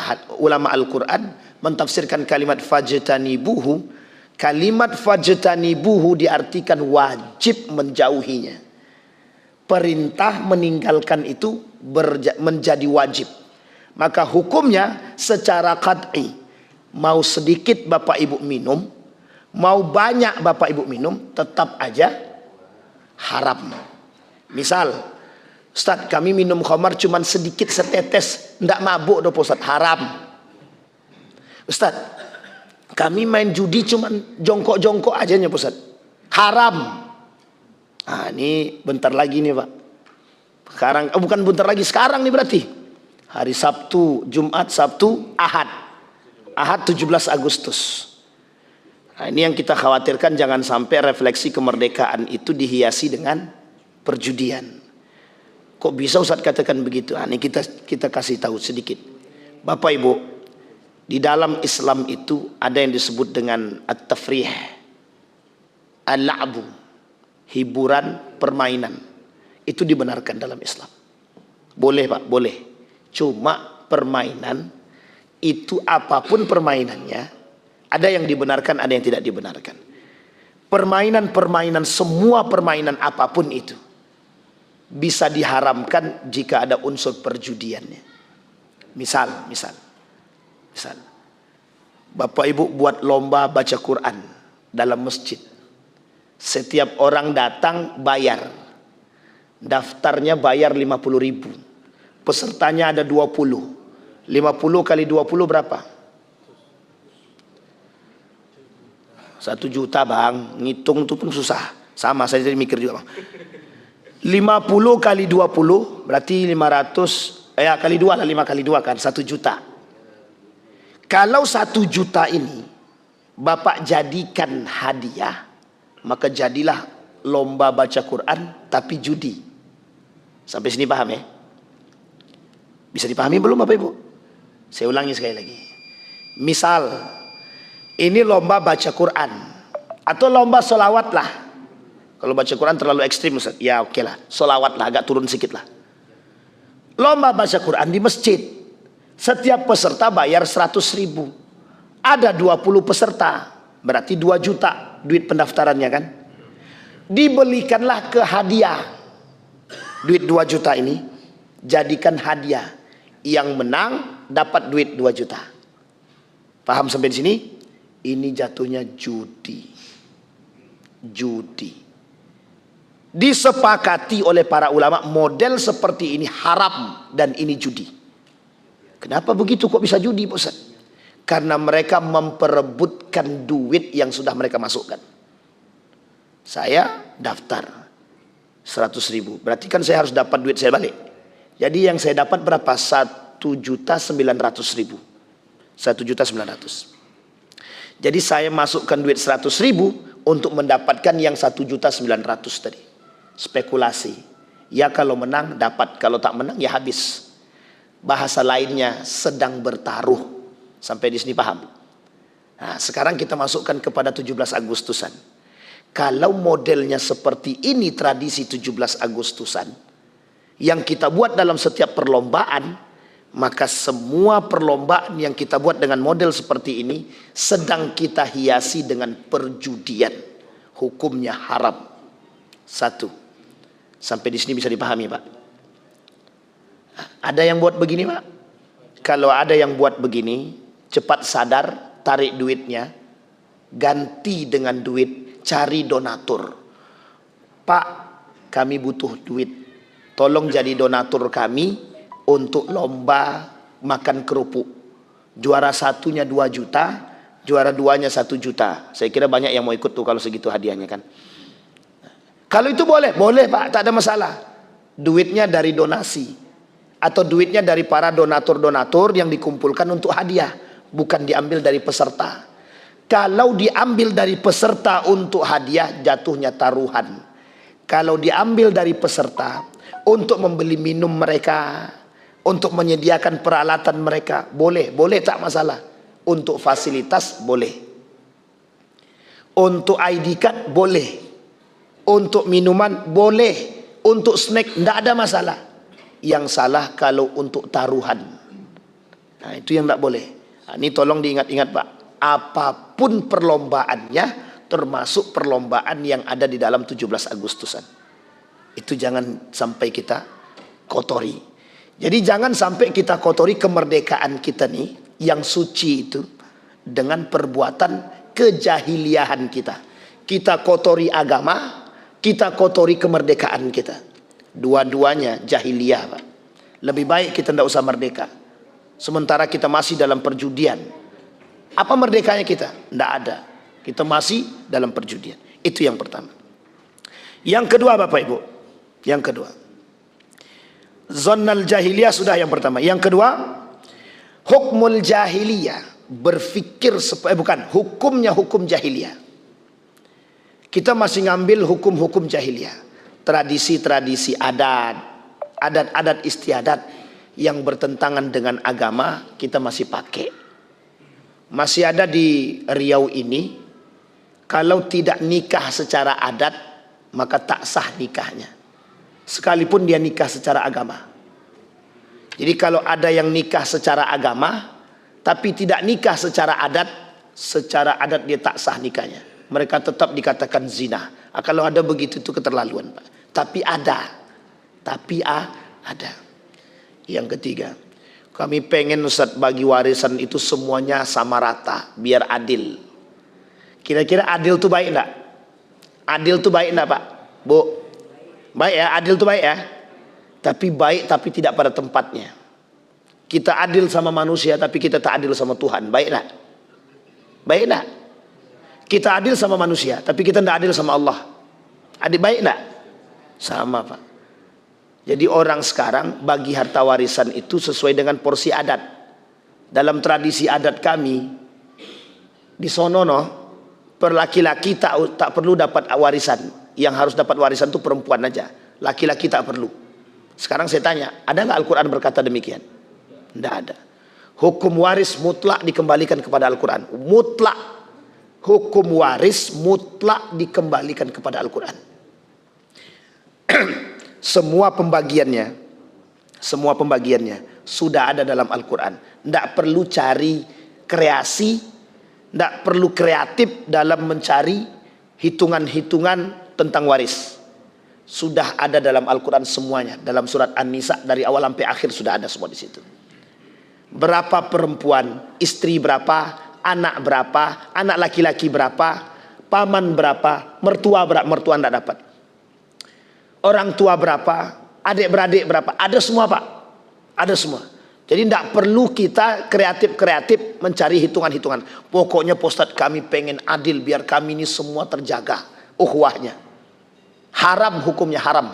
Al-Quran mentafsirkan kalimat fajtanibuhu. Kalimat fajtanibuhu diartikan wajib menjauhinya. Perintah meninggalkan itu menjadi wajib. Maka hukumnya secara qat'i, mau sedikit bapak ibu minum, mau banyak bapak ibu minum, tetap aja haram. Misal, Ustaz, kami minum khamar cuman sedikit setetes, ndak mabuk dong Ustaz, haram. Ustaz, kami main judi cuman jongkok-jongkok aja nya Ustaz, haram. Nah, ini bentar lagi nih Pak. Sekarang, bukan bentar lagi, sekarang nih berarti. Hari Sabtu, Jumat, Sabtu, Ahad. Ahad 17 Agustus. Nah, ini yang kita khawatirkan, jangan sampai refleksi kemerdekaan itu dihiasi dengan perjudian. Kok bisa Ustaz katakan begitu? Nah, ini kita kasih tahu sedikit. Bapak Ibu, di dalam Islam itu ada yang disebut dengan at-tafrih, al-la'bu, hiburan, permainan. Itu dibenarkan dalam Islam. Boleh Pak, boleh. Cuma permainan itu apapun permainannya, ada yang dibenarkan, ada yang tidak dibenarkan. Permainan-permainan, semua permainan apapun itu bisa diharamkan jika ada unsur perjudiannya. Misal Bapak Ibu buat lomba baca Quran dalam masjid. Setiap orang datang bayar. Daftarnya bayar 50.000. Pesertanya ada 20. 50 kali 20 berapa? 1 juta bang. Ngitung itu pun susah. Sama, saya jadi mikir juga bang. 50 kali 20 berarti 500. Kali 2 lah, 5 kali 2 kan 1 juta. Kalau 1 juta ini Bapak jadikan hadiah, maka jadilah lomba baca Quran tapi judi. Sampai sini paham ya? Bisa dipahami belum Bapak Ibu? Saya ulangi sekali lagi. Misal ini lomba baca Quran atau lomba solawat lah. Kalau baca Quran terlalu ekstrim Ustaz, ya oke lah, solawat lah, agak turun sedikit lah. Lomba baca Quran di masjid, setiap peserta bayar 100.000. Ada 20 peserta, berarti 2 juta duit pendaftarannya kan. Dibelikanlah ke hadiah. Duit 2 juta ini jadikan hadiah. Yang menang dapat duit 2 juta. Paham sampai di sini? Ini jatuhnya judi. Judi. Disepakati oleh para ulama model seperti ini haram dan ini judi. Kenapa begitu kok bisa judi Ustaz? Karena mereka memperebutkan duit yang sudah mereka masukkan. Saya daftar 100.000, berarti kan saya harus dapat duit saya balik. Jadi yang saya dapat berapa? 1.900.000. 1.900.000. Jadi saya masukkan duit 100.000 untuk mendapatkan yang 1.900.000 tadi. Spekulasi. Ya kalau menang dapat, kalau tak menang ya habis. Bahasa lainnya sedang bertaruh. Sampai di sini paham? Nah, sekarang kita masukkan kepada 17 Agustusan. Kalau modelnya seperti ini tradisi 17 Agustusan yang kita buat dalam setiap perlombaan, maka semua perlombaan yang kita buat dengan model seperti ini sedang kita hiasi dengan perjudian. Hukumnya haram. 1. Sampai di sini bisa dipahami Pak? Ada yang buat begini Pak? Kalau ada yang buat begini, cepat sadar, tarik duitnya, ganti dengan duit, cari donatur. Pak, kami butuh duit, tolong jadi donatur kami untuk lomba makan kerupuk. Juara satunya 2 juta, juara 2-nya 1 juta. Saya kira banyak yang mau ikut tuh kalau segitu hadiahnya kan. Kalau itu boleh, boleh Pak, tak ada masalah. Duitnya dari donasi atau duitnya dari para donatur-donatur yang dikumpulkan untuk hadiah, bukan diambil dari peserta. Kalau diambil dari peserta untuk hadiah, jatuhnya taruhan. Kalau diambil dari peserta untuk membeli minum mereka, untuk menyediakan peralatan mereka, boleh, boleh tak masalah. Untuk fasilitas boleh. Untuk ID card boleh, untuk minuman boleh, untuk snack tidak ada masalah. Yang salah kalau untuk taruhan. Nah, itu yang tidak boleh. Nah, ini tolong diingat-ingat Pak. Apapun perlombaannya, termasuk perlombaan yang ada di dalam 17 Agustusan. Itu jangan sampai kita kotori. Jadi jangan sampai kita kotori kemerdekaan kita nih, yang suci itu, dengan perbuatan kejahiliahan kita. Kita kotori agama, kita kotori kemerdekaan kita. Dua-duanya jahiliyah Pak. Lebih baik kita tidak usah merdeka, sementara kita masih dalam perjudian. Apa merdekanya kita? Tidak ada. Kita masih dalam perjudian. Itu yang pertama. Yang kedua Bapak Ibu, yang kedua, zonnal jahiliyah sudah yang pertama. Yang kedua, hukmul jahiliyah, berfikir bukan, hukumnya hukum jahiliyah. Kita masih ngambil hukum-hukum jahiliyah, tradisi-tradisi adat, adat-adat istiadat yang bertentangan dengan agama kita masih pakai. Masih ada di Riau ini, kalau tidak nikah secara adat maka tak sah nikahnya, sekalipun dia nikah secara agama. Jadi kalau ada yang nikah secara agama tapi tidak nikah secara adat dia tak sah nikahnya. Mereka tetap dikatakan zina. Kalau ada begitu itu keterlaluan Pak. Tapi ada. Yang ketiga, kami pengen Ustaz bagi warisan itu semuanya sama rata, biar adil. Kira-kira adil itu baik enggak? Adil itu baik enggak Pak? Bu? Baik ya, adil itu baik ya. Tapi baik tapi tidak pada tempatnya. Kita adil sama manusia tapi kita tak adil sama Tuhan. Baik enggak? Baik enggak? Kita adil sama manusia tapi kita tidak adil sama Allah. Adil baik enggak? Sama Pak. Jadi orang sekarang bagi harta warisan itu sesuai dengan porsi adat. Dalam tradisi adat kami di sonono, per laki-laki tak perlu dapat warisan. Yang harus dapat warisan itu perempuan aja. Laki-laki tak perlu. Sekarang saya tanya, ada nggak Al-Quran berkata demikian? Tidak ada. Hukum waris mutlak dikembalikan kepada Al-Quran. Mutlak. Hukum waris mutlak dikembalikan kepada Al-Quran. Semua pembagiannya sudah ada dalam Al-Quran. Tidak perlu cari kreasi, tidak perlu kreatif dalam mencari hitungan-hitungan tentang waris. Sudah ada dalam Al-Quran semuanya. Dalam surat An-Nisa dari awal sampai akhir sudah ada semua di situ. Berapa perempuan, istri berapa, anak berapa, anak laki-laki berapa, paman berapa, mertua berapa, mertua tidak dapat. Orang tua berapa, adik-beradik berapa, ada semua Pak. Ada semua. Jadi tidak perlu kita kreatif-kreatif mencari hitungan-hitungan. Pokoknya Pak Ustadz kami pengen adil biar kami ini semua terjaga ukhuwahnya. Haram hukumnya, haram.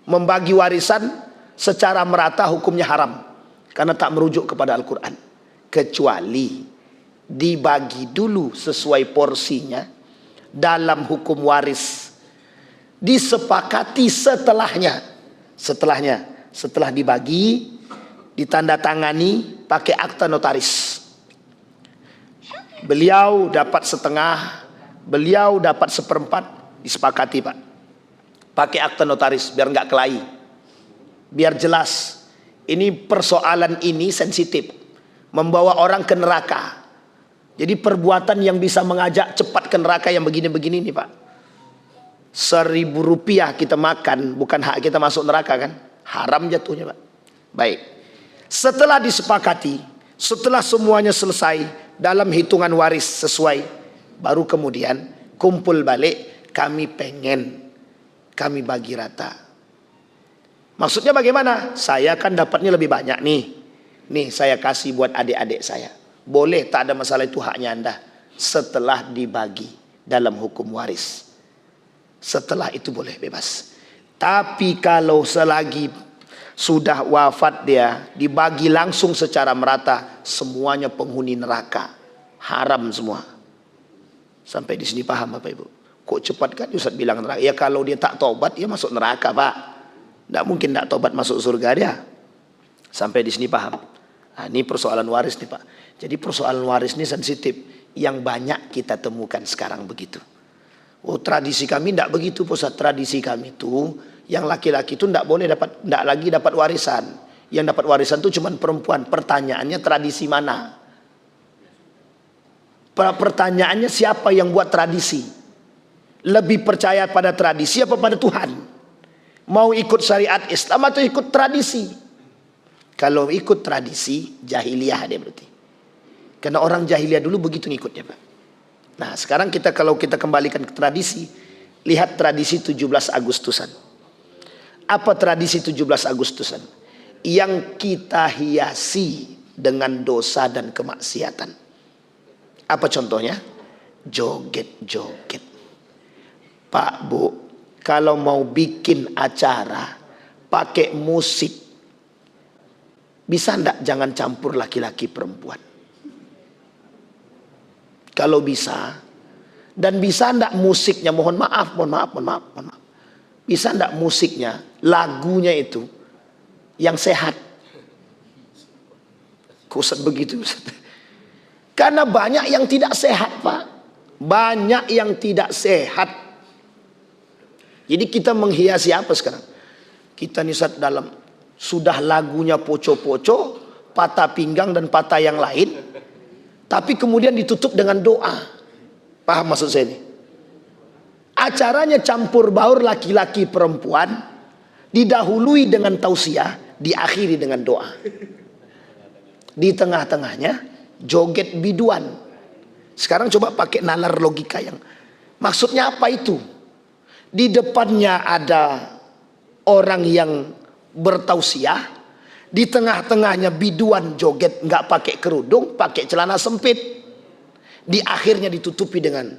Membagi warisan secara merata hukumnya haram. Karena tak merujuk kepada Al-Quran. Kecuali dibagi dulu sesuai porsinya dalam hukum waris. Disepakati setelah dibagi, ditandatangani pakai akta notaris. Beliau dapat setengah, beliau dapat seperempat, disepakati Pak. Pakai akta notaris biar nggak kelahi, biar jelas. Ini persoalan ini sensitif, membawa orang ke neraka. Jadi perbuatan yang bisa mengajak cepat ke neraka yang begini-begini nih Pak. 1.000 rupiah kita makan, bukan hak kita masuk neraka kan? Haram jatuhnya Pak. Baik. Setelah disepakati, setelah semuanya selesai dalam hitungan waris sesuai, baru kemudian kumpul balik, kami bagi rata. Maksudnya bagaimana? Saya kan dapatnya lebih banyak nih. Nih saya kasih buat adik-adik saya. Boleh, tak ada masalah, itu haknya Anda. Setelah dibagi dalam hukum waris. Setelah itu boleh bebas. Tapi kalau selagi sudah wafat dia, dibagi langsung secara merata, semuanya penghuni neraka. Haram semua. Sampai di sini paham Bapak Ibu? Kok cepat kan Ustaz bilang neraka? Ya kalau dia tak tobat, dia masuk neraka Pak. Tidak mungkin tak tobat masuk surga dia. Sampai di sini paham? Nah, ini persoalan waris nih Pak. Jadi persoalan waris ini sensitif. yang banyak kita temukan sekarang begitu. Oh, tradisi kami tidak begitu, Ustaz. Tradisi kami itu yang laki-laki itu tidak lagi dapat warisan. Yang dapat warisan itu cuma perempuan. Pertanyaannya tradisi mana? Pertanyaannya siapa yang buat tradisi? Lebih percaya pada tradisi apa pada Tuhan? Mau ikut syariat Islam atau ikut tradisi? Kalau ikut tradisi, jahiliyah dia berarti. Karena orang jahiliyah dulu begitu ngikutnya, Pak. Nah, sekarang kalau kita kembalikan ke tradisi, lihat tradisi 17 Agustusan. Apa tradisi 17 Agustusan? Yang kita hiasi dengan dosa dan kemaksiatan. Apa contohnya? Joget-joget. Pak, Bu, kalau mau bikin acara pakai musik, bisa enggak jangan campur laki-laki perempuan? Kalau bisa, dan bisa enggak musiknya, mohon maaf, bisa enggak musiknya, lagunya itu yang sehat? Kusat begitu, Ustaz. Karena banyak yang tidak sehat, Pak. Banyak yang tidak sehat. Jadi kita menghiasi apa sekarang? Kita nih, Ustaz, dalam sudah lagunya poco-poco, patah pinggang dan patah yang lain, tapi kemudian ditutup dengan doa. Paham maksud saya ini? Acaranya campur baur laki-laki perempuan, didahului dengan tausiah, diakhiri dengan doa. Di tengah-tengahnya joget biduan. Sekarang coba pakai nalar logika yang maksudnya apa itu? Di depannya ada orang yang bertausiah, di tengah-tengahnya biduan joget, nggak pakai kerudung, pakai celana sempit. Di akhirnya ditutupi dengan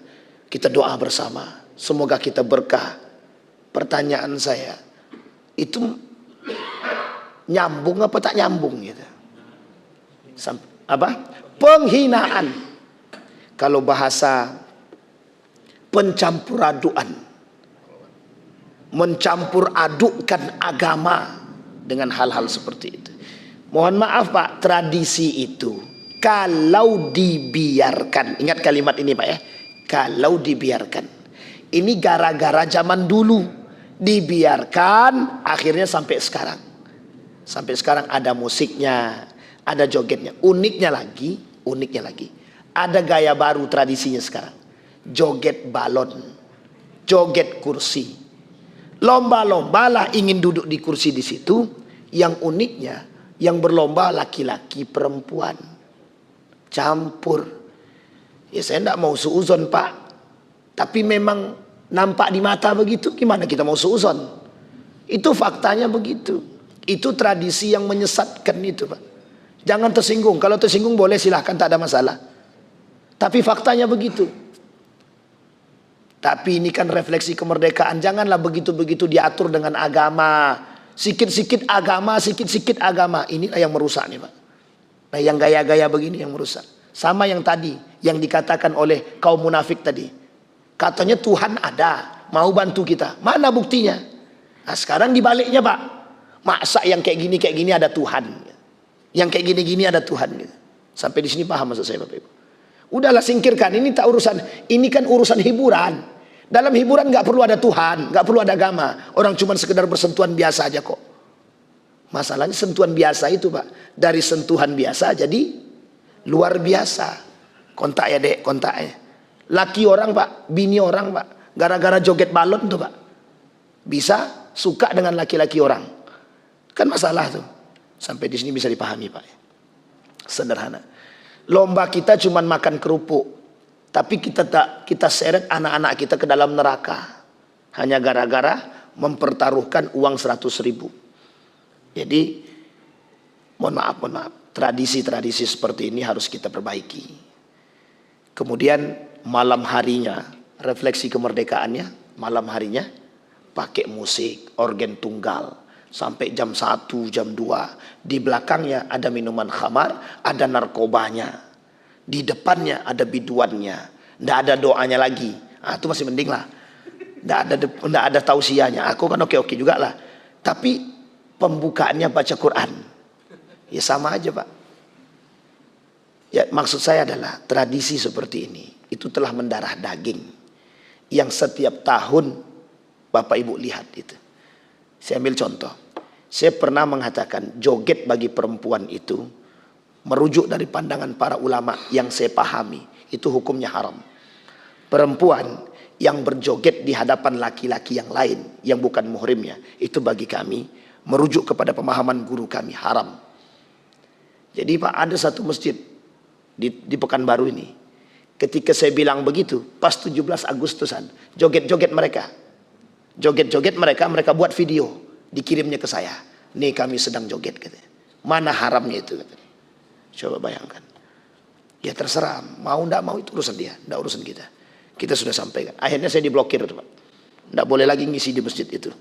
kita doa bersama, semoga kita berkah. Pertanyaan saya, itu nyambung apa tak nyambung gitu? Apa? Penghinaan. Kalau bahasa pencampuraduan, mencampur adukkan agama dengan hal-hal seperti itu. Mohon maaf, Pak, tradisi itu kalau dibiarkan, ingat kalimat ini, Pak, ya, kalau dibiarkan, ini gara-gara zaman dulu dibiarkan, akhirnya sampai sekarang ada musiknya, ada jogetnya. Uniknya lagi, ada gaya baru tradisinya sekarang, joget balon, joget kursi. Lomba-lombalah ingin duduk di kursi di situ. Yang uniknya, yang berlomba laki-laki perempuan, campur. Ya saya tidak mau suuzon, Pak, tapi memang nampak di mata begitu. Gimana kita mau suuzon? Itu faktanya begitu. Itu tradisi yang menyesatkan itu, Pak. Jangan tersinggung. Kalau tersinggung boleh, silahkan, tak ada masalah. Tapi faktanya begitu. Tapi ini kan refleksi kemerdekaan. Janganlah begitu-begitu diatur dengan agama. Sikit-sikit agama, sikit-sikit agama. Inilah yang merusak nih, Pak. Nah, yang gaya-gaya begini yang merusak. Sama yang tadi, yang dikatakan oleh kaum munafik tadi. Katanya Tuhan ada, mau bantu kita. Mana buktinya? Nah, sekarang dibaliknya, Pak. Masa yang kayak gini ada Tuhan? Yang kayak gini-gini ada Tuhan? Sampai di sini paham maksud saya, Bapak Ibu? Udahlah, singkirkan. Ini tak urusan. Ini kan urusan hiburan. Dalam hiburan nggak perlu ada Tuhan, nggak perlu ada agama. Orang cuma sekedar bersentuhan biasa aja kok. Masalahnya sentuhan biasa itu, Pak, dari sentuhan biasa jadi luar biasa. Kontak ya, Dek, kontak ya. Laki orang, Pak, bini orang, Pak, gara-gara joget balon tuh, Pak, bisa suka dengan laki-laki orang. Kan masalah tuh. Sampai di sini bisa dipahami, Pak. Sederhana. Lomba kita cuma makan kerupuk, tapi kita seret anak-anak kita ke dalam neraka hanya gara-gara mempertaruhkan uang 100.000. Jadi mohon maaf, tradisi-tradisi seperti ini harus kita perbaiki. Kemudian malam harinya, refleksi kemerdekaannya, malam harinya pakai musik, organ tunggal sampai jam 1, jam 2. Di belakangnya ada minuman khamar, ada narkobanya. Di depannya ada biduannya, ndak ada doanya lagi. Nah, itu masih mending lah. Ndak ada tausiahnya. Aku kan oke-oke juga lah. Tapi pembukaannya baca Quran. Ya sama aja, Pak. Ya, maksud saya adalah tradisi seperti ini itu telah mendarah daging yang setiap tahun Bapak Ibu lihat itu. Saya ambil contoh. Saya pernah mengatakan joget bagi perempuan itu merujuk dari pandangan para ulama yang saya pahami itu hukumnya haram. Perempuan yang berjoget di hadapan laki-laki yang lain yang bukan muhrimnya itu bagi kami merujuk kepada pemahaman guru kami haram. Jadi Pak, ada satu masjid di Pekanbaru ini. Ketika saya bilang begitu, pas 17 Agustusan, joget-joget mereka. Joget-joget mereka buat video, dikirimnya ke saya. Nih kami sedang joget katanya. Mana haramnya itu katanya. Coba bayangkan. Ya terserah, mau enggak mau itu urusan dia, enggak urusan kita. Kita sudah sampaikan. Akhirnya saya diblokir, Pak. Enggak boleh lagi ngisi di masjid itu.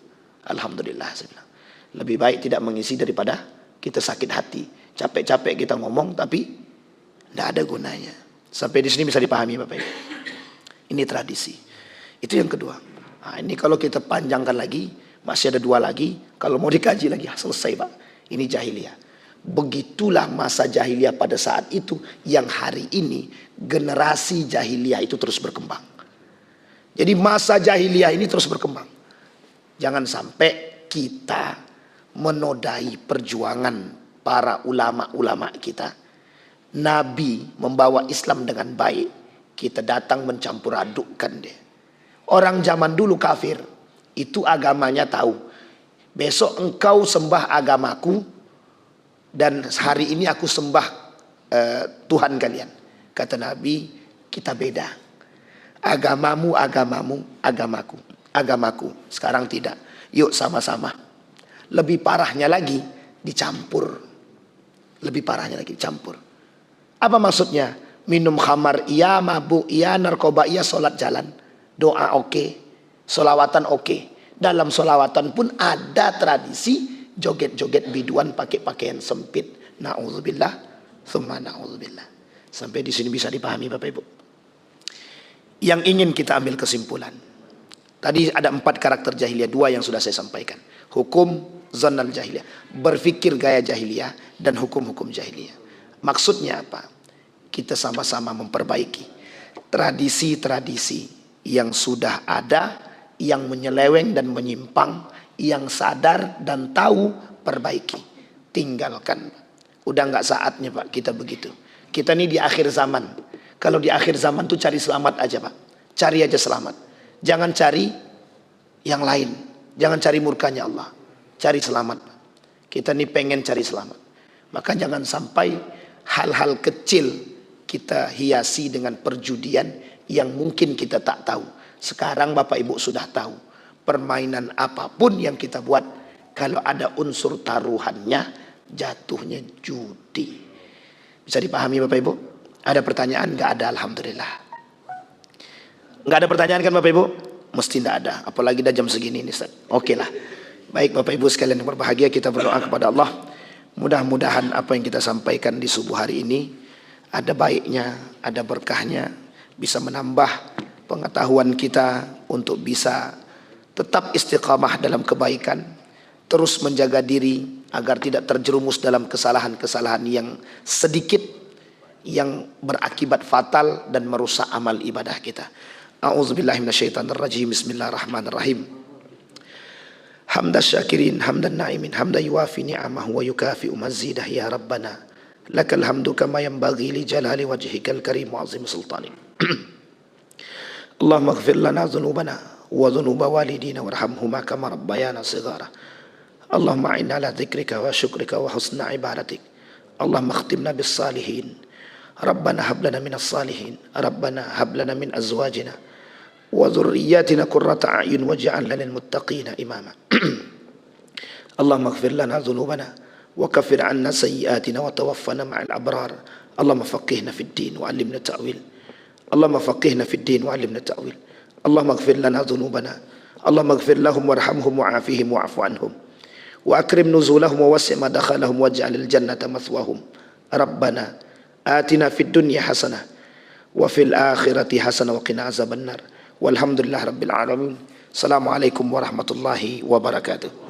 Alhamdulillah saya bilang. Lebih baik tidak mengisi daripada kita sakit hati. Capek-capek kita ngomong tapi tidak ada gunanya. Sampai di sini bisa dipahami Bapak Ibu. Ini tradisi. Itu yang kedua. Nah, ini kalau kita panjangkan lagi, masih ada 2 lagi. Kalau mau dikaji lagi, selesai Pak. Ini jahiliyah. Begitulah masa jahiliyah pada saat itu, yang hari ini generasi jahiliyah itu terus berkembang. Jadi masa jahiliyah ini terus berkembang. Jangan sampai kita menodai perjuangan para ulama-ulama kita. Nabi membawa Islam dengan baik, kita datang mencampur adukkan dia. Orang zaman dulu kafir, itu agamanya tahu. Besok engkau sembah agamaku dan hari ini aku sembah Tuhan kalian. Kata Nabi, kita beda. Agamamu, agamaku. Sekarang tidak. Yuk sama-sama. Lebih parahnya lagi dicampur. Apa maksudnya? Minum khamar iya, mabuk iya, narkoba iya, sholat jalan. Doa oke, sholawatan oke. Dalam sholawatan pun ada tradisi joget-joget biduan pakai pakaian sempit. Na'udzubillah, thumma na'udzubillah. Sampai di sini bisa dipahami Bapak Ibu. Yang ingin kita ambil kesimpulan. Tadi ada 4 karakter jahiliyah, 2 yang sudah saya sampaikan. Hukum zonal jahiliyah, berpikir gaya jahiliyah, dan hukum-hukum jahiliyah. Maksudnya apa? Kita sama-sama memperbaiki tradisi-tradisi yang sudah ada, yang menyeleweng dan menyimpang, yang sadar dan tahu, perbaiki, tinggalkan. Udah nggak saatnya Pak kita begitu. Kita ini di akhir zaman. Kalau di akhir zaman tuh cari selamat aja Pak. Cari aja selamat. Jangan cari yang lain. Jangan cari murkanya Allah. Cari selamat. Kita ini pengen cari selamat. Maka jangan sampai hal-hal kecil kita hiasi dengan perjudian yang mungkin kita tak tahu. Sekarang Bapak Ibu sudah tahu. Permainan apapun yang kita buat, kalau ada unsur taruhannya, jatuhnya judi. Bisa dipahami Bapak Ibu? Ada pertanyaan? Nggak ada, alhamdulillah. Nggak ada pertanyaan kan Bapak Ibu? Mesti nggak ada. Apalagi dah jam segini ini. Oke lah. Baik Bapak Ibu sekalian yang berbahagia, kita berdoa kepada Allah. Mudah-mudahan apa yang kita sampaikan di subuh hari ini ada baiknya, ada berkahnya, bisa menambah pengetahuan kita untuk bisa tetap istiqamah dalam kebaikan, terus menjaga diri agar tidak terjerumus dalam kesalahan-kesalahan yang sedikit yang berakibat fatal dan merusak amal ibadah kita. A'udzubillahi minasyaitonirrajim. Bismillahirrahmanirrahim. Hamdan syakirin, hamdan na'imin, hamdan yuafi ni'amahu wa yukafi'u mazidah ya Rabbana. Lakal hamdu kama yanbaghi li jalali wajhikal karim wa azim sultanik. Allahumma ighfir lana dhunubana wa dhunuba walidina warhamhuma kama rabbayana shighara. Allahumma a'inna ala dzikrika wa syukrika wa husna ibadatik. Allahumma khtimna bis salihin. Rabbana hab lana minas salihin. Rabbana hab lana min azwajina wa dhurriyyatina qurrata a'yun waj'al lana lil muttaqina imama. Allahumma ighfir lana dhunubana وكفر عنا سيئاتنا وتوفنا مع الأبرار. اللهم فقهنا في الدين وعلمنا التأويل. اللهم فقهنا في الدين وعلمنا التأويل. اللهم اغفر لنا ذنوبنا. اللهم اغفر لهم وارحمهم وعافهم واعف عنهم وأكرم نزولهم ووسع مدخلهم واجعل الجنة مثواهم. ربنا آتنا في الدنيا حسنة وفي الآخرة حسنة وقنا عذاب النار. والحمد لله رب العالمين. السلام عليكم ورحمة الله وبركاته.